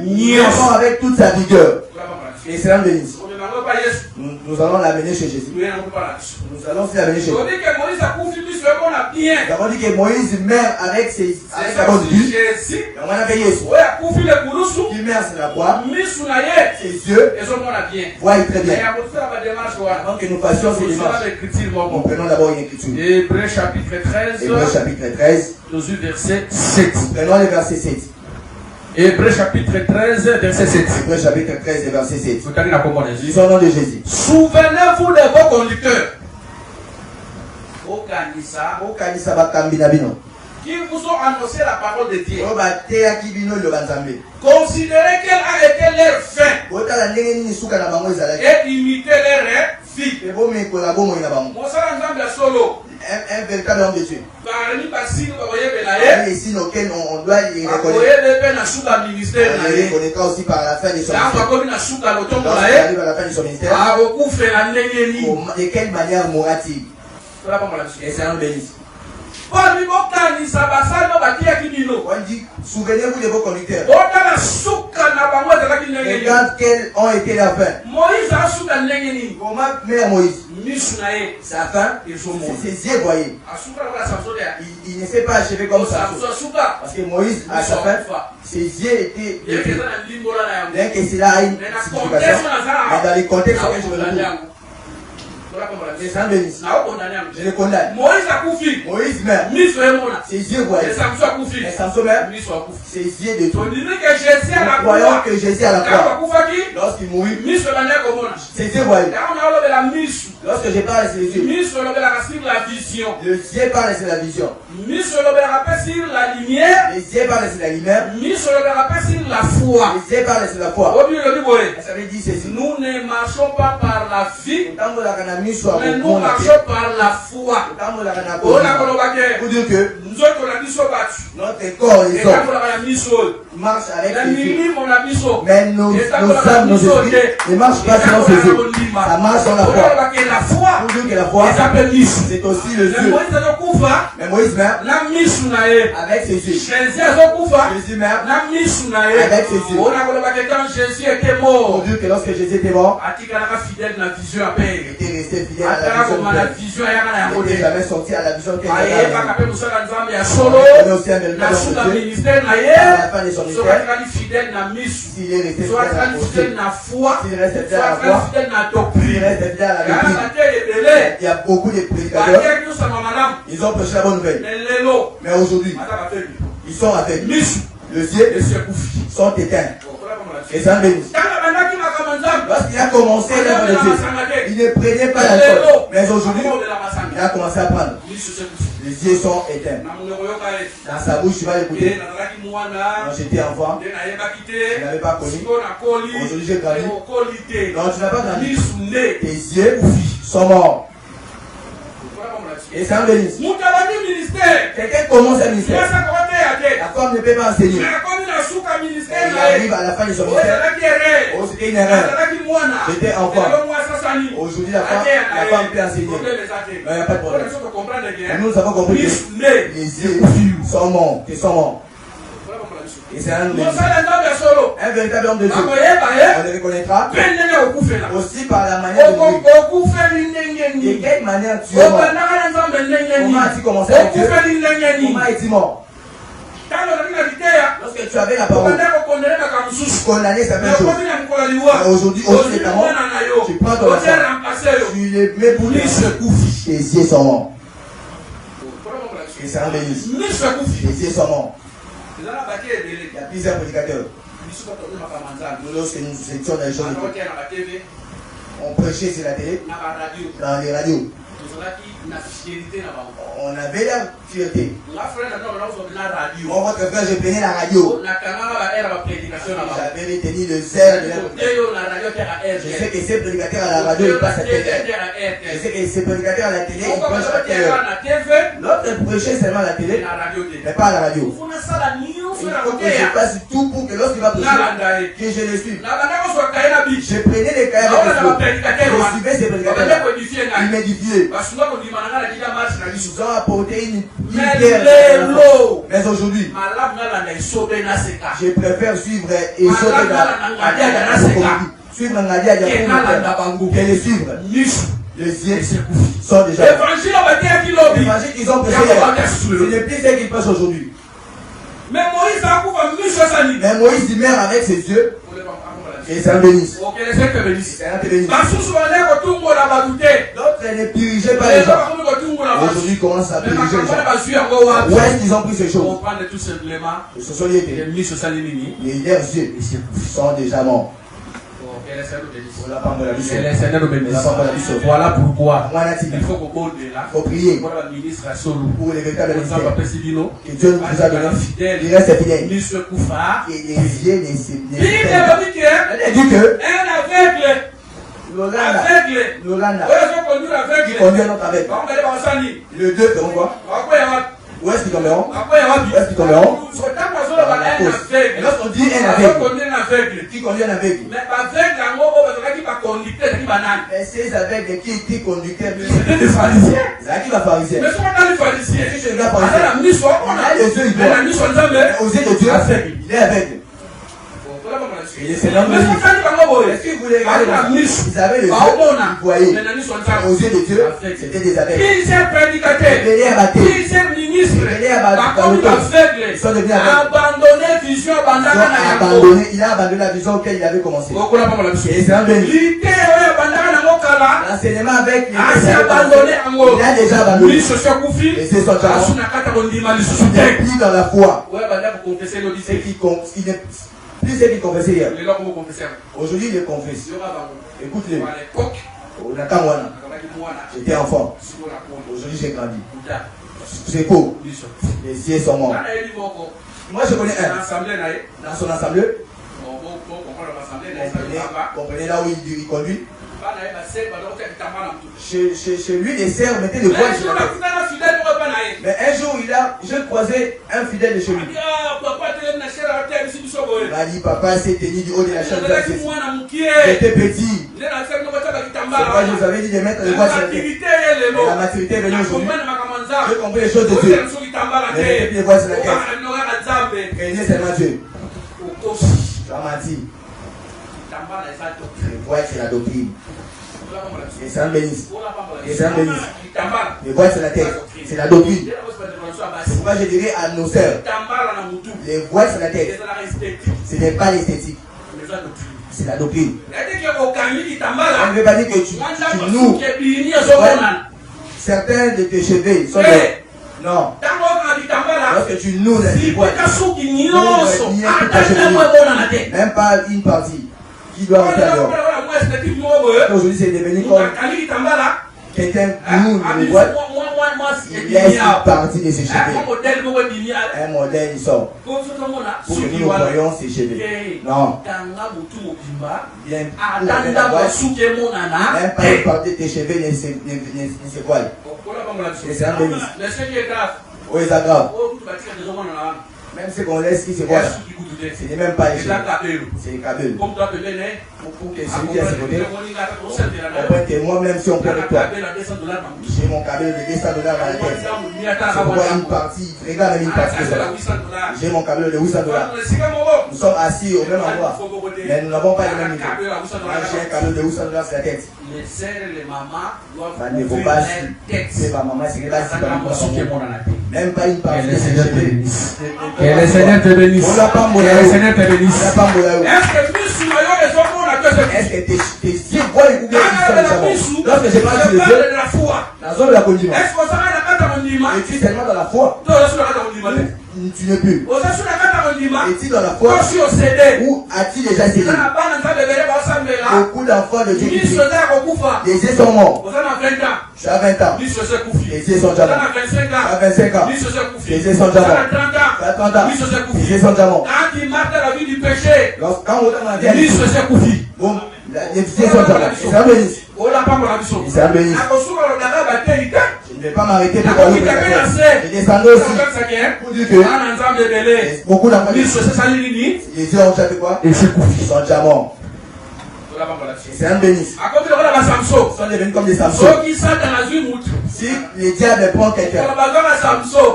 il meurt avec toute sa vigueur. Et c'est un bénisse. Nous allons l'amener chez Jésus. Nous allons aussi l'amener chez Jésus. Nous avons dit que Moïse meurt avec sa bonne vue. Et on a fait Jésus. Il meurt sur la croix. Ses yeux voient très bien. Avant que nous fassions ces démarches, nous prenons d'abord une écriture. Hébreux chapitre 13. Verset 7. Nous prenons le verset 7. Hébreux chapitre 13, verset 7. Hébreux chapitre 13, verset 7. Lisons au nom de Jésus. Souvenez-vous de vos conducteurs qui vous ont annoncé la parole de Dieu. Considérez quelle a été leur fin et imitez leur vie. Un véritable homme de Dieu. Les signes auxquels on doit les reconnaître. On les reconnaîtra aussi par la fin de son ministère. Lorsqu'il arrive à la fin de son ministère, de quelle manière mourra-t-il? Et c'est un bénisse. On dit, souvenez-vous de vos conducteurs. Regarde quels ont été leurs fins. Comment mère Moïse, sa fin, ses yeux voyaient. Il ne s'est pas achevé comme ça. Parce que Moïse, à sa fin, ses yeux étaient. Bien que cela a une signification, mais dans les contextes auxquels je me retrouve. Je le condamne. Moïse meurt. Ses yeux voyaient. Et Samson meurt. Ses yeux détruits. Nous croyons que Jésus à la croix, lorsqu'il mourut, ses yeux voyaient. Lorsque je parle, c'est les yeux. Le yeux parle, c'est la vision. Les yeux parlent, c'est la lumière. Les yeux parlent, c'est la foi. Ça veut dire ceci. Nous ne marchons pas par la vie, mais nous marchons par la foi. Pour dire que notre corps et marche avec ses yeux. Mais nos âmes, nos esprits ne marchent pas selon ses yeux. Ça marche sans la foi. Pour dire que la foi, c'est aussi le yeux. Mais Moïse meurt avec ses yeux. Jésus meurt avec ses yeux. Quand Jésus était mort, Pour dire que lorsque Jésus était mort, il était resté fidèle à la vision. Il n'était jamais sorti à la vision qu'il avait. Il est aussi un véritable homme de Dieu. À la fin de son ministère, s'il est resté fidèle à la foi, s'il reste fidèle à la foi, s'il reste fidèle à la doctrine. Il y a beaucoup de prédicateurs. Ils ont prêché la bonne nouvelle. Mais aujourd'hui, ils sont avec lui. Les yeux sont éteints. Et ça bénisse. Lorsqu'il a commencé l'œuvre de Dieu, il ne prenait pas l'alcool. Mais aujourd'hui, il a commencé à prendre. Les yeux sont éteints. Dans sa bouche, tu vas l'écouter. Quand j'étais enfant, je n'avais pas connu. Aujourd'hui, j'ai grandi. Non, tu n'as pas grandi. Tes yeux sont morts. Et ça bénisse. Quelqu'un commence un ministère. La femme ne peut pas enseigner. Il arrive à la fin de son ministère. Oh, c'était une erreur. J'étais enfant. Aujourd'hui, la femme peut enseigner. Il n'y a pas de problème. Mais nous avons compris que les yeux sont morts. Ils sont morts. Et c'est un véritable homme de Dieu. On le reconnaîtra aussi par la manière de vivre. De quelle manière tu es mort? Comment as-tu commencé avec Dieu? Comment es-tu mort? Lorsque tu avais la parole, tu condamnais certaines choses. Aujourd'hui, est ta mort. Tu prends ton enfant. Tu les mets pour lui. Tes yeux sont morts. Et c'est un bénisse. Tes yeux sont morts. Il y a plusieurs prédicateurs. Lorsque nous étions dans les choses, on prêchait sur la télé, dans les radios. On avait la fierté. Moi, votre frère, je prenais la radio. J'avais retenu le zèle de la. Je sais que ces prédicateurs à la radio, ils passent à la télé. Je sais que ces prédicateurs à la télé, ils passent à la télé. L'autre prêchait seulement à la télé, mais pas à la radio. Il faut que je fasse tout pour que lorsqu'il va prêcher, que je le suive. Je prenais les cahiers avec je suivais ces prédicateurs. Ils m'édifiaient. Ils ont apporté une pierre. Mais aujourd'hui, je préfère suivre et sauter suivre Nadia que les suivre. Les yeux sont déjà. L'évangile qu'ils ont prêché hier, ce n'est plus ce qu'ils prêchent aujourd'hui. Mais Moïse il meurt avec ses yeux. Et c'est un bénisse. C'est un bénisse. D'autres ne dirigeaient pas les gens. Aujourd'hui, ils commencent à diriger les gens. Où est-ce qu'ils ont pris ces choses? Ce sont les leurs yeux sont déjà morts. Voilà pourquoi il faut prier pour les véritables ministères que Dieu nous a donné. Il reste fidèle. Et les yeux ne dit que Lolanda qui conduit un autre avec. Le 2 feront quoi? Où est-ce qu'ils tomberont? Où est-ce qu'ils tomberont? Et lorsqu'on dit un aveugle, qui conduit un aveugle? Mais ces aveugles qui étaient conducteurs, c'était des pharisiens. Qui va pharisien? Mais souvent dans les pharisiens, il a les yeux, il est aux yeux de Dieu, il est aveugle. Et c'est l'homme de Dieu. Est-ce que vous voulez regarder ils avaient les yeux, ils voyaient. Aux yeux de Dieu, c'était des aveugles. Ils étaient prédicateurs. Ils étaient ministres. Par contre, ils sont devenus abandonné vision. Il a abandonné la vision auquel il avait commencé. Et c'est un béni. L'enseignement avec les abandonné. Il a déjà abandonné. Et c'est son talent. Il est pris dans la foi. Plus c'est qu'il confessait hier. Aujourd'hui, il est confesse. Écoute-le. J'étais enfant. Aujourd'hui, j'ai grandi. C'est faux. Les cieux sont morts. Moi, je connais un. Dans son assemblée. Comprenez là où il conduit. Chez lui, les sœurs mettaient le voile sur la tête. Mais un jour, j'ai croisé un fidèle de chez lui. Il m'a dit, papa s'est tenu du haut de la chambre. J'étais petit. Pourquoi je vous avais dit de mettre le voile sur la tête. Mais la maturité est venue aujourd'hui. J'ai compris les choses de Dieu. Mais mettez les voiles sur la tête. Craignez seulement Dieu. Tu as menti. Le voile, c'est la doctrine. Et c'est un bénisse. Et c'est un bénisse. Le voile, c'est la tête. C'est la doctrine. C'est pourquoi je dirais à nos sœurs, les voiles sur la tête, ce n'est pas l'esthétique. C'est la doctrine. On ne veut pas dire que tu noues. Certains de tes cheveux sont des... Non. Lorsque tu noues les voiles, même pas une partie qui doit rester dehors. Aujourd'hui, c'est devenu comme quelqu'un noue le voile. Il laisse une partie de ses cheveux. Un modèle, il sort. Pour que nous voyons ses cheveux. Non. Même pas une partie de tes cheveux ne se voile. C'est un bénis. Oh, c'est grave. Même ce qu'on laisse qui se voit là, ce n'est même pas les cheveux. C'est les cabelles. Pour que celui qui a ses côtés, on peut que moi-même si on prend avec toi, j'ai mon cabelle de $200 dans la tête. C'est pourquoi une partie, regarde même une partie de ça. J'ai mon cabelle de $800. Nous sommes assis au même endroit, mais nous n'avons pas le même niveau. Moi j'ai un cabelle de $800 sur la tête. Ça ne faut pas c'est ma maman, c'est pas si même pas une partie de ses cheveux. Que le Seigneur te bénisse. Que le Seigneur te bénisse. Est-ce que tes yeux voient les couples qui sont lorsque je parle sur les yeux, la zone de la condiment. Es-tu seulement dans la foi? Tu n'es plus. Es-tu dans la foi? Ou as-tu déjà cédé? Beaucoup d'enfants de Dieu qui disent, les yeux sont morts. Tu as 20 ans. Les yeux sont déjà morts. Tu as 25 ans. Les yeux sont déjà morts. Tu as 30 ans. Les yeux sont déjà morts. Quand on est dans la vie, bon, les yeux sont déjà morts. C'est un bénis. C'est un bénis. Je ne vais pas m'arrêter pour parler de la terre. Je descendais aussi pour dire que beaucoup d'enfants, les yeux ont déjà fait quoi? Ils sont déjà morts. C'est un bénis. Ils sont devenus comme des Samson. Si les diables prennent quelqu'un,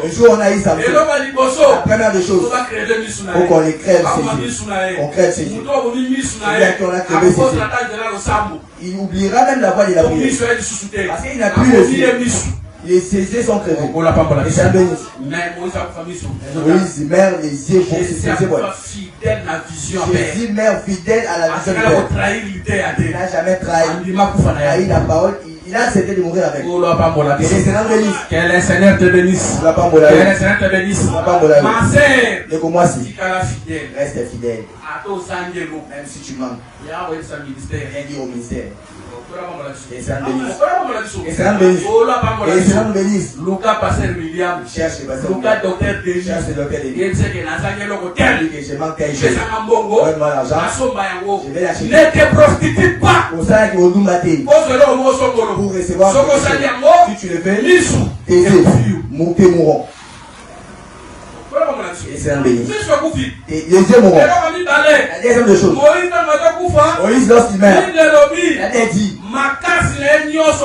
le jour où on a eu Samson, la première des choses, il faut qu'on les crève ses yeux. On crève ses yeux. On a crevé ses yeux. Il oubliera même la voix de la prière. Parce qu'il n'a plus les yeux. Ses yeux sont crevés. Et c'est un bénis. Moïse meurt les yeux pour ses yeux. Jésus meurt fidèle à la vision du Père. Il n'a jamais trahi la parole. Il a accepté de mourir avec. Que le Seigneur bénisse. Que le Seigneur te bénisse. Que le Seigneur te bénisse. Ma sœur, reste fidèle. Même si tu manques. Rien dit au ministère. Et c'est un bénis. Et c'est un bénis. Et c'est un bénis. Lucas pasteur William. Cherche le pasteur. Lucas docteur Denis. Cherche le docteur Denis. Il sait que je manque quelque chose. Donne-moi l'argent. Je vais l'acheter. Ne te prostitue pas. Pour ça, il faut nous mater. Pour recevoir. Si tu le fais, tes yeux mourront. Et c'est un béni. Et deuxième moment. La deuxième des choses. Moïse, lorsqu'il meurt, il a dit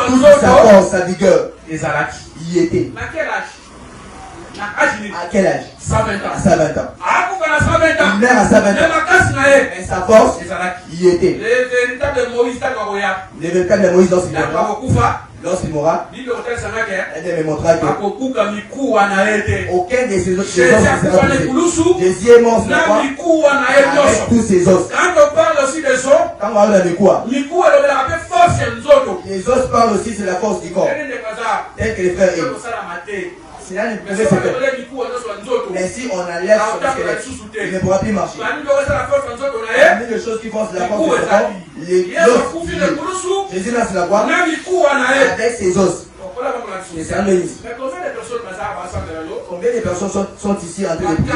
toute sa force, sa vigueur, il y était. À quel âge? 120 ans. À 120 ans. Il meurt à 120 ans. Et sa force, il y était. Le véritable Moïse, le véritable Moïse, lorsqu'il mourra, elle me montrera que aucun de ses autres os ne sera poussé. Deuxièmement, avec tous ses os. Quand on parle aussi des os, quand on parle de quoi? Les os parlent aussi de la force du corps. Tel que les frères aiment. Cela ne pouvait se faire. Mais si on enlève son squelette, il ne pourra plus marcher. Parmi les choses qui forcent la force du corps, Jésus là sur la croix avec ses os. Et c'est un bénis. Combien de personnes sont ici en train de prier?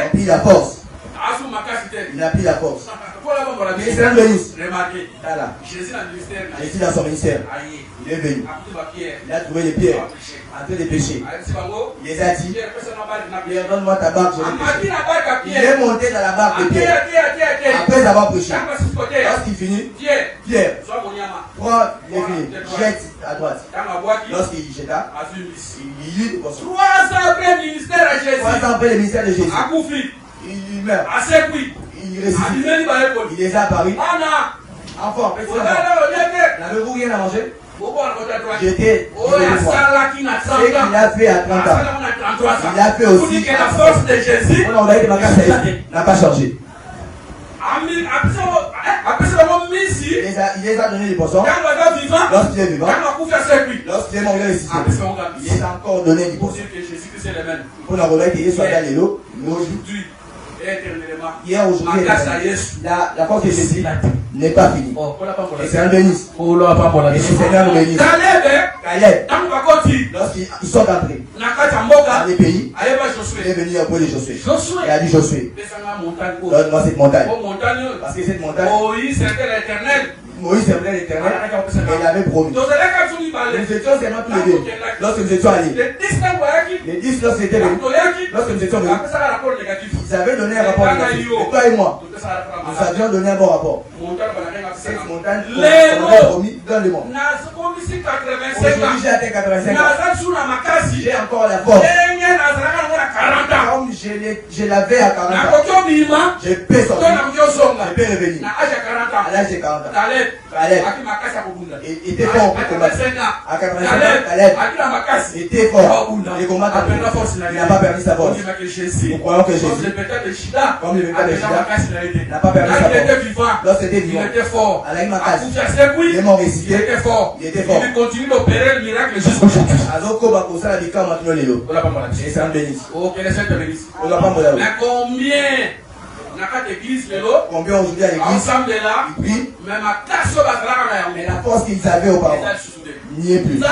On prie la force. Il a pris la force. Mais c'est un bénis. Voilà. Jésus dans son ministère. Il est venu. Il a trouvé les pierres en train de pécher. Il les a dit, Pierre, donne-moi ta barque, je vais pécher. Il est monté dans la barque de Pierre. Après avoir péché. Lorsqu'il finit, Pierre prend les filles, jette à droite. Lorsqu'il jeta, il lit le poisson. 3 ans après le ministère de Jésus, il meurt. Il ressuscite. Il les a apparus. Enfant, petit enfant. N'avez-vous rien à manger? J'étais. Ce qu'il a fait à 30 ans. Il a fait aussi. Que la force de Jésus n'a pas changé. Il les a donné des poissons. Lorsqu'il est vivant, lorsqu'il est mort, il est ressuscité. Il les a encore donné des poissons. Pour la remettre, il soit dans l'eau. Hier, aujourd'hui, la force de Jésus n'est pas finie. Et c'est un bénis. Et c'est un bénis. Caleb, lorsqu'ils sont entrés dans les pays, il est venu auprès de Josué. Il a dit Josué, donne-moi cette montagne. Parce que cette montagne, Moïse servait l'éternel, mais il avait promis. Nous étions seulement tous les deux. Lorsque nous étions allés, les 10 lorsqu'ils étaient venus, lorsque nous étions venus, ils avaient donné un rapport négatif. Et toi et moi, nous avions donné un bon rapport. Cette montagne, on avait promis, donne-le-moi. Aujourd'hui, j'ai atteint 85 ans. J'ai encore la force. Comme je l'avais à 40 ans, je peux sortir, je peux revenir. À l'âge de 40 ans. Caleb était fort pour combattre. À 85 ans, Caleb était fort. Les combats, il n'a pas perdu sa force. Nous croyons que Jésus, comme le véritable Shida, n'a pas perdu sa force. Lorsqu'il était vivant, à l'Aïmakas, il est mort ressuscité. Il était fort. Il continue d'opérer le miracle jusqu'au jour. Et c'est un bénis. Mais combien aujourd'hui à l'église, ils prient, mais la force qu'ils avaient auparavant n'y est plus. Dieu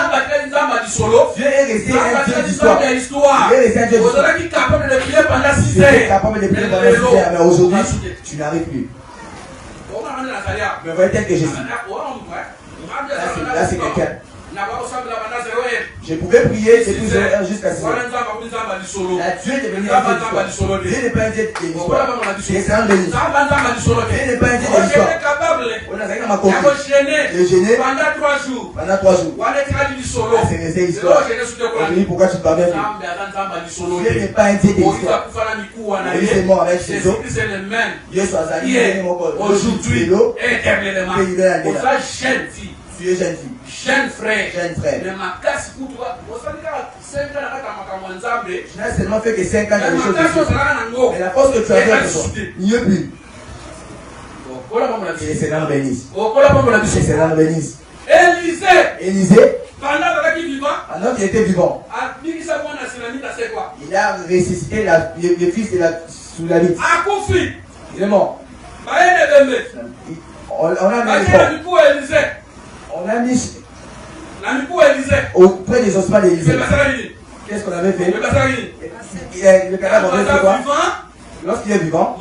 est resté un Dieu d'histoire. Dieu est resté un Dieu d'histoire. Tu étais capable de prier pendant 6 heures, mais aujourd'hui, tu n'arrives plus. Mais voyez tel que Jésus. Là, c'est quelqu'un. Je pouvais prier depuis 0 heures jusqu'à 6 heures. La Dieu est devenu un Dieu d'histoire. Dieu n'est pas un Dieu de l'histoire. C'est un béni. Dieu n'est pas un Dieu de l'histoire. On a ma copie. Je gênais pendant 3 jours. C'est resté l'histoire. On dit pourquoi tu parles bien. Dieu n'est pas un Dieu de l'histoire. Dieu est mort avec ses os. Dieu soit allé aujourd'hui et éternellement. Pour ça, jeune fille. Tu es jeune fille. Jeune frère. Jeune frère. Mais ma classe pour toi, je n'ai seulement fait que 5 ans de choses. Mais la force que tu as fait, il n'y a plus. Et c'est dans le bénis. Et c'est dans le bénis. Élisée, pendant qu'il était vivant, il a ressuscité le fils de la Soulamite. Il est mort. On a mis auprès des ossements d'Élisée. Qu'est-ce qu'on avait fait? Le cadavre avait fait quoi? Lorsqu'il est vivant,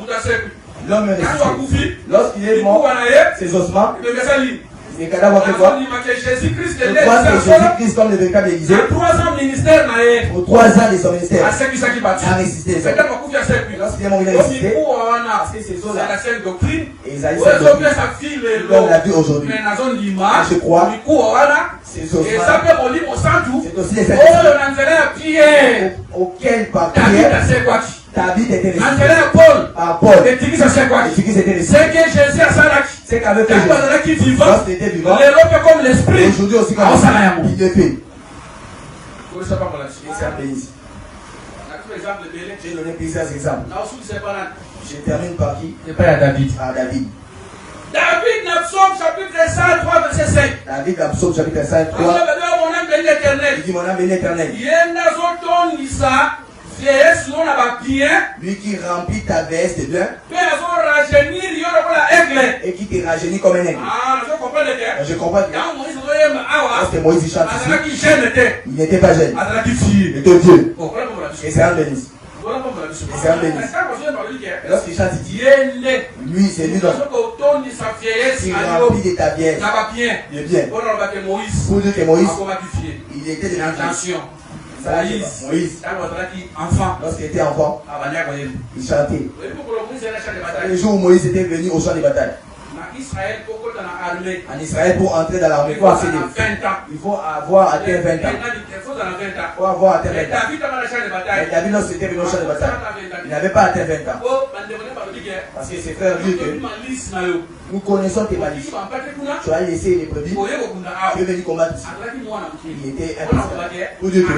l'homme est ressuscité. Lorsqu'il est mort, ses ossements, Les cadavres ont fait quoi? Jésus-Christ Je crois que Jésus-Christ, comme le véritable Élysée, pour 3 ans de son ministère, a résisté les hommes. Lorsqu'il est mort, il a résisté. Parce que ces eaux-là, et Isaïe, l'homme l'a vu aujourd'hui. Je crois, ces eaux-là, c'est aussi les faits auxquels par prière, David était ressuscité. Par Paul. Et qui c'était ressuscité. C'est que Jésus a ça. C'est qu'avec Jésus, lorsqu'il était vivant, comme l'esprit, aujourd'hui aussi comme l'esprit, il le fait. J'ai donné plusieurs exemples. Je termine par qui? Par David. David dans Psaume chapitre 103 verset 5. David dans Psaume chapitre 103. Il dit mon âme bénit l'Éternel. Lui qui remplit ta veste de biens et qui te rajeunit comme un aigle. Je comprends bien. Parce que Moïse chante ici, il n'était pas jeune. Il était vieux. Et c'est un bénisse. Et c'est un bénisse. Lorsqu'il chante, il dit lui, c'est lui qui remplit de ta vieille de bien. Pour dire que Moïse, il était de l'intention. Moïse, enfant, lorsqu'il était enfant, il chantait. Le jour où Moïse était venu au champ de bataille. En Israël, pour entrer dans l'armée, il faut accéder. Il faut avoir atteint 20 ans. Il faut avoir atteint 20 ans. Mais David, lorsqu'il était venu au champ de bataille, il n'avait pas atteint 20 ans. Parce que ses frères disent que nous connaissons tes malices. Tu as laissé les brebis. Tu es venu combattre ici. Il était impossible. Pour dire que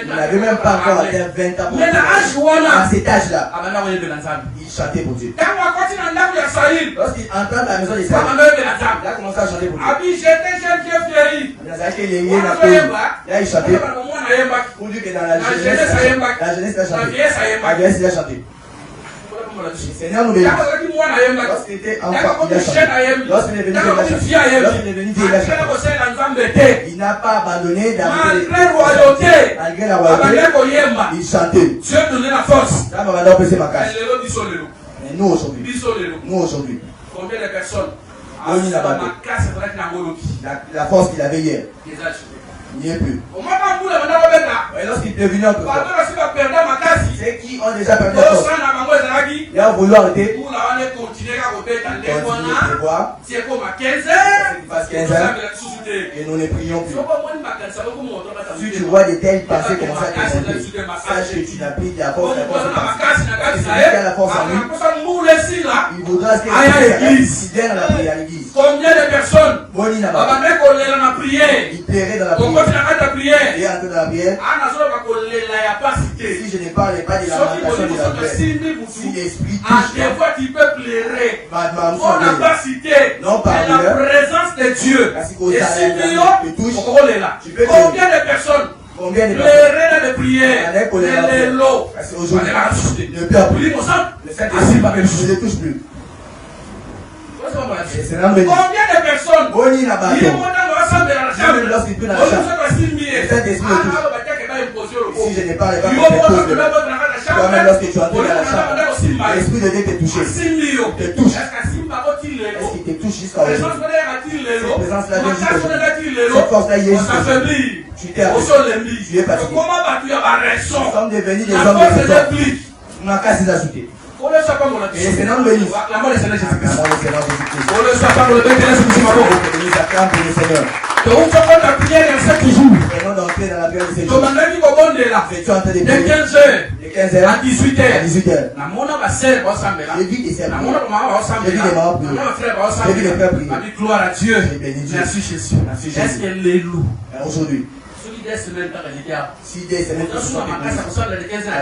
il n'avait même pas encore atteint 20 ans. À cet âge-là, il chantait pour Dieu. Lorsqu'il entend la maison de Saül, il a commencé à chanter pour Dieu. Là, il chantait pour dire que dans la jeunesse, il a chanté. La vieillesse, il a chanté. Seigneur nous bénisse. Lorsqu'il était enfant, il a chanté. Lorsqu'il est venu, il a chanté. Lorsqu'il est venu, il a chanté. Il n'a pas abandonné malgré la royauté. Il chantait. Dieu donnait la force. Là, on va passer ma casse. Mais nous aujourd'hui, combien de personnes la force qu'il avait hier, il n'y est plus. Et lorsqu'il est devenu un peu fort, ceux qui ont déjà perdu la force, ils ont voulu arrêter, continuer de voir, qu'il fasse 15 ans, et nous ne prions plus. Si tu vois de telles pensées commencer à te monter, sache que tu n'as plus de la force, la force en lui. Il voudra qu'il donne la prière à l'église. Combien de personnes il plairait dans la prière. Et entre dans la prière. Si je ne parle pas de la lamentation de la prière, si l'esprit touche, non par la présence de Dieu. Combien de personnes plairaient dans les prières, les lots, aujourd'hui, ne peut plus. Le Saint-Esprit ne les touche plus. Combien de personnes lorsqu'il peut dans la chambre, le Saint-Esprit le touche. Si je n'ai pas les pas toi-même lorsque tu entres dans la chambre, l'Esprit de Dieu te touche. Te touche. Est-ce qu'il te touche jusqu'à aujourd'hui? Cette présence-là vient jusqu'à aujourd'hui. Cette force-là y est jusqu'à aujourd'hui. Tu t'es arrêté. Tu es fatigué. Nous sommes devenus des hommes de raison. On n'a qu'à s'y ajouter. Et le Seigneur nous bénisse. Acclamons le Seigneur Jésus-Christ. Acclamons le Seigneur Jésus-Christ. Tu ouvres la prière dans 7 jours. Venons d'entrer dans la prière de 7 Tu jours. m'as dit qu'on est là. Tu es en train de De prier. 15h De 15h à 18h. à 18h. Namona va sœur va ensemble là. J'ai vu des sœurs Namona prier. maman va ensemble J'ai vu des là. mamans prier. Namona frère va ensemble. J'ai vu des frères prier. Ma vie gloire à Dieu. J'ai béni Dieu. Merci Jésus. Merci Est-ce Jésus. qu'elle est loup? Aujourd'hui, Celui des semaines dans les gars. si des semaines que ce soit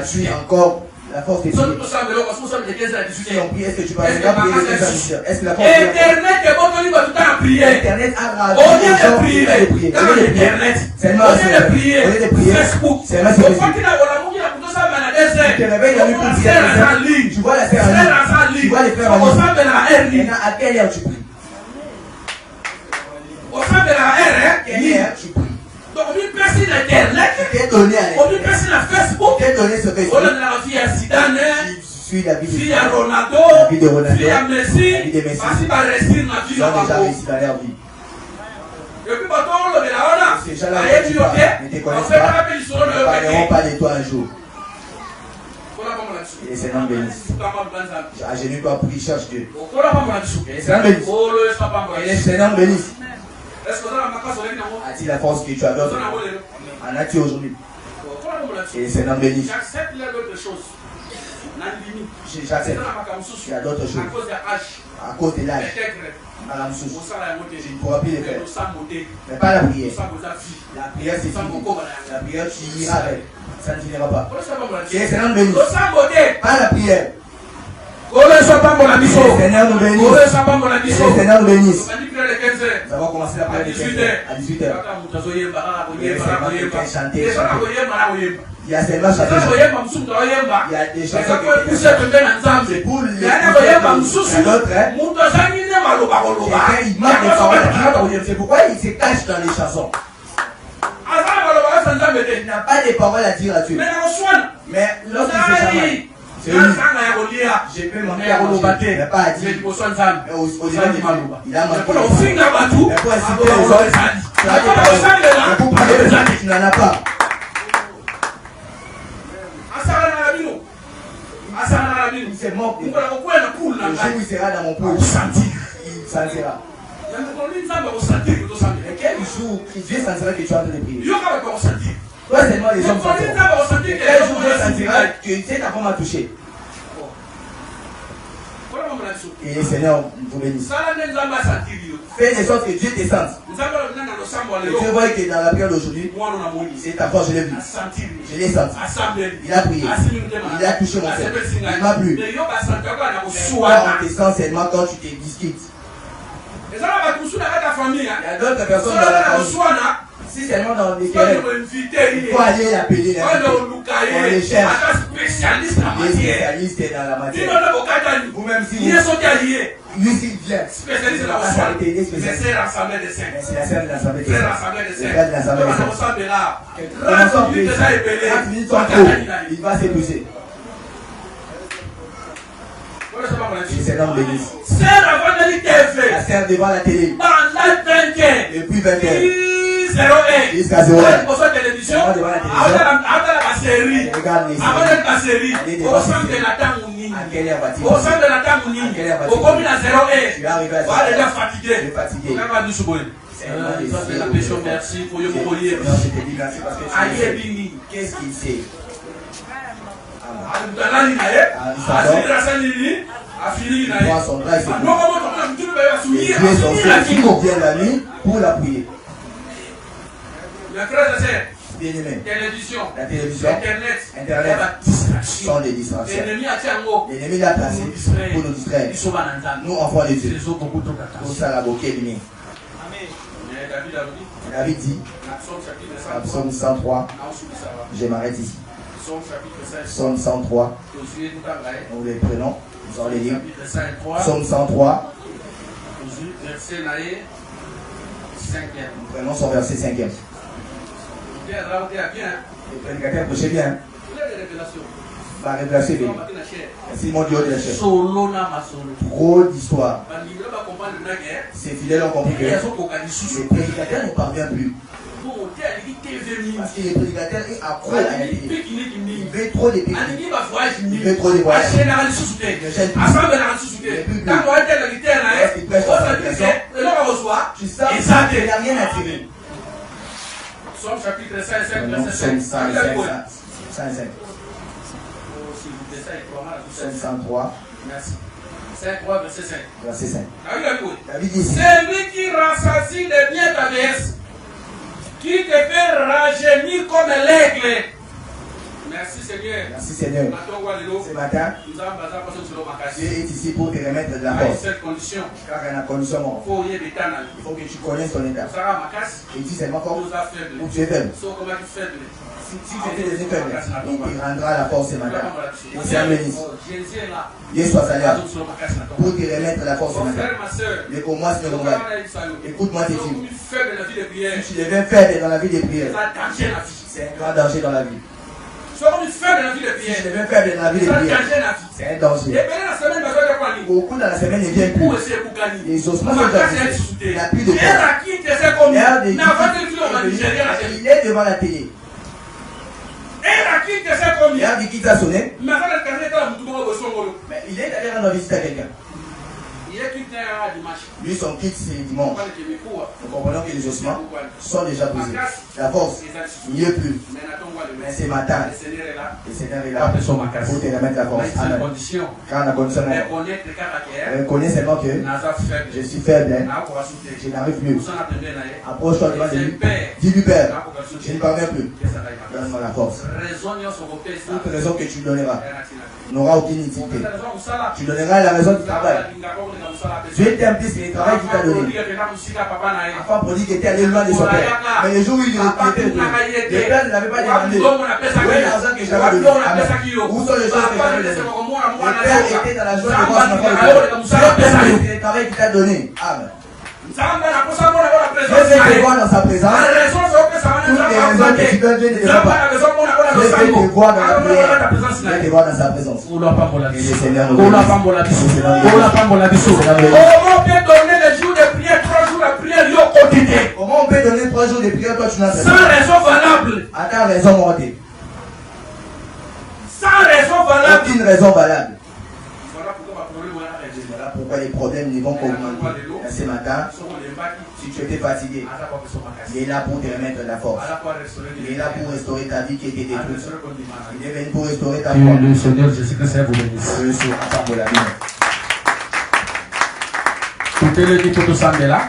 je suis encore la force de prier. Si on prie, est-ce que tu vas prier les 15 ans? Est-ce que la force de Internet est bon venu tout le temps à prier. Internet a Au ravi lieu les gens de prier, de prier. dans Internet, Seulement au lieu de prier, au lieu de prier, Facebook, seulement au sur fait Facebook. qu'il a la mouille à tout ça, mais à la désert. Tu te réveilles la nuit pour prier. Tu vois la sœur en ligne. Tu vois les frères en ligne. Maintenant, à quelle heure tu pries? Au sein de la R, Quelle heure tu pries? donc une personne Internet, Tu t'es donné à on lui personne à Facebook, Tu t'es donné ce on Facebook. a la vie à Zidane, Tu suis la vie de fille à Ronaldo, la vie de Ronaldo, fille à Messi, la vie de Messi. parce qu'il va rester dans la vie Ils ont déjà là-bas. réussi dans leur vie. Et puis, quand on le verra, Ces gens-là ne te connaissent pas, ils ne parleront pas de toi un jour. Et les Seigneurs bénissent. Agenouille-toi, prie, cherche Dieu. Et les Seigneurs bénissent. Et les Seigneurs bénissent. As-tu la force que tu as d'autres? En as-tu aujourd'hui? Et les Seigneurs bénissent. J'accepte d'autres choses. J'accepte. Il y a d'autres choses. À cause de l'âge. Je ne pourras plus les faire. Mais pas la prière. La prière, c'est fini. La prière, tu iras avec. Ça ne finira pas. Et les Seigneurs bénissent. Pas la prière. Les Seigneurs nous bénissent. Les Seigneurs nous bénissent. Nous avons commencé la prière de 15h à 18h. Il y a seulement chanter. Il y a des chansons qui c'est pour les d'autres. Il manque des paroles. C'est pourquoi il se cache dans les chansons. Il n'a pas de paroles à dire à Dieu. Mais lorsqu'il se chante, c'est lui. Je peux manquer à manger, mais pas à dire. Mais il a manqué. Mais pour inciter les autres, tu as des paroles. Mais pour parler des autres, tu n'en as pas. Il se moque de moi. Le jour où il sera dans mon poule, il sentira. Mais quel jour Dieu sentira que tu es en train de prier? Toi seulement les hommes sentiront. Quel jour Dieu sentira que cette femme m'a touché? Et le Seigneur vous bénisse. Fais de sorte que Dieu te sente. Et tu vois que dans la prière d'aujourd'hui, c'est ta force, je l'ai vu. Je l'ai senti. Il a prié. Il a touché mon cœur. Il m'a plu. Toi, on te sent seulement quand tu te discutes. Il y a d'autres personnes dans la famille. Si seulement dans les querelles, il faut aller l'appeler. On les cherche. Les spécialistes dans la matière. Vous-même si lui s'il vient, spécialiste dans la santé, mais c'est l'assemblée des saints. C'est la sœur de l'assemblée des saints. C'est l'assemblée des saints. Quand minutes sont trop, il va s'épuiser. Le Seigneur bénisse. La sœur devant la télé. Depuis 20 heures. Jusqu'à 0 heures. télévision. Regarde les séries. Au centre de la Tamouni. Au centre de la Tamouni. Au commune à 0 heure. Tu vas déjà fatigué. Merci pour le collier. Qu'est-ce qu'il sait? Il voit son bras et ses pieds. Les yeux sont faits qui la nuit pour la prier. Bien-aimé, la télévision, Internet sont des distractions. L'ennemi l'a placé pour nous distraire. Nous, enfants de Dieu, pour ça la bouquet béni. David dit, Psaume 103, je m'arrête ici. Psaume 103, nous les prenons, nous allons les lire. Psaume 103, nous prenons son verset 5e. Le prédicateur prêchait bien. La révélation est bien. Merci mon Dieu de la chair. Trop d'histoires. Ces fidèles ont compris que le prédicateur ne parvient plus. Parce que le prédicateur est accro à la télé. Il veut trop de péchés. Il veut trop de voyages. Il ne gêne plus. Il ne prêche pas sa prédication. Tu sens qu'il n'y a rien à tirer. Psaume chapitre 5, verset 5. Psaume 103. Merci. 5, verset 5. Verset 5. David dit, c'est lui qui rassasie les biens de ta vieillesse, qui te fait rajeunir comme l'aigle. Merci Seigneur. Merci Seigneur. Ce matin, Dieu est ici pour te remettre de la force. Car il y a une condition morale. Il faut que tu connaisses ton état. Et dis seulement où tu es faible. Si tu étais des faibles, il rendra la force ce matin. Et c'est un bénisse. Dieu soit salué pour te remettre la force ce matin. Mais pour moi, c'est normal. Écoute-moi, tes filles. Si tu deviens faible dans la vie des prières, c'est un grand danger dans la vie. Sois faible dans la vie de prière. Je deviens faible dans la vie de prière. C'est un danger. Beaucoup dans la semaine ne viennent plus. Les ossements sont déjà. Il n'a plus de corps. Il est devant la télé. Regarde qui t'a sonné. Mais il est allé rendre visite à quelqu'un. Lui, son kit, c'est dimanche. Nous comprenons que les ossements sont déjà posés. La force, il n'y est plus. Mais c'est matin. Le Seigneur est là pour te remettre la force. Amen. Car la condition est. Connais seulement que je suis faible. Je n'arrive plus. Approche-toi devant lui. Dis-lui, Père, je ne parviens plus. Donne-moi la force. Toute raison que tu donneras n'aura aucune utilité. Tu donneras la raison du travail. Dieu t'aime plus que le travail qu'il t'a donné. Enfant prodigue était allé loin de son père. Mais le jour où il était venu, le père ne l'avait pas demandé. Où est l'argent que j'avais donné? Où sont les choses que j'avais données? Le père était dans la joie de voir son enfant. Dieu t'aime plus que le travail qu'il t'a donné. Amen. Dieu veut te voir dans sa présence. Toutes les raisons que tu donnes, Dieu ne te voit pas. Dieu veut te voir dans la prière. Dieu veut te voir dans sa présence. Et le Seigneur nous bénisse. Comment on peut donner les jours de prière, 3 jours de prière, quotidien? Comment on peut donner 3 jours de prière, toi tu n'as pas? Sans raison valable. Attends, raison montée. Sans raison valable. Aucune raison valable. Voilà pourquoi les problèmes ne vont pas augmenter. Ce matin, si tu étais fatigué, il est là pour te remettre la force. Il est là pour restaurer ta vie qui était détruite. Il est venu pour restaurer ta foi. Que le Seigneur Jésus-Christ vous bénisse. Écoutez le dit pour tout ça, là.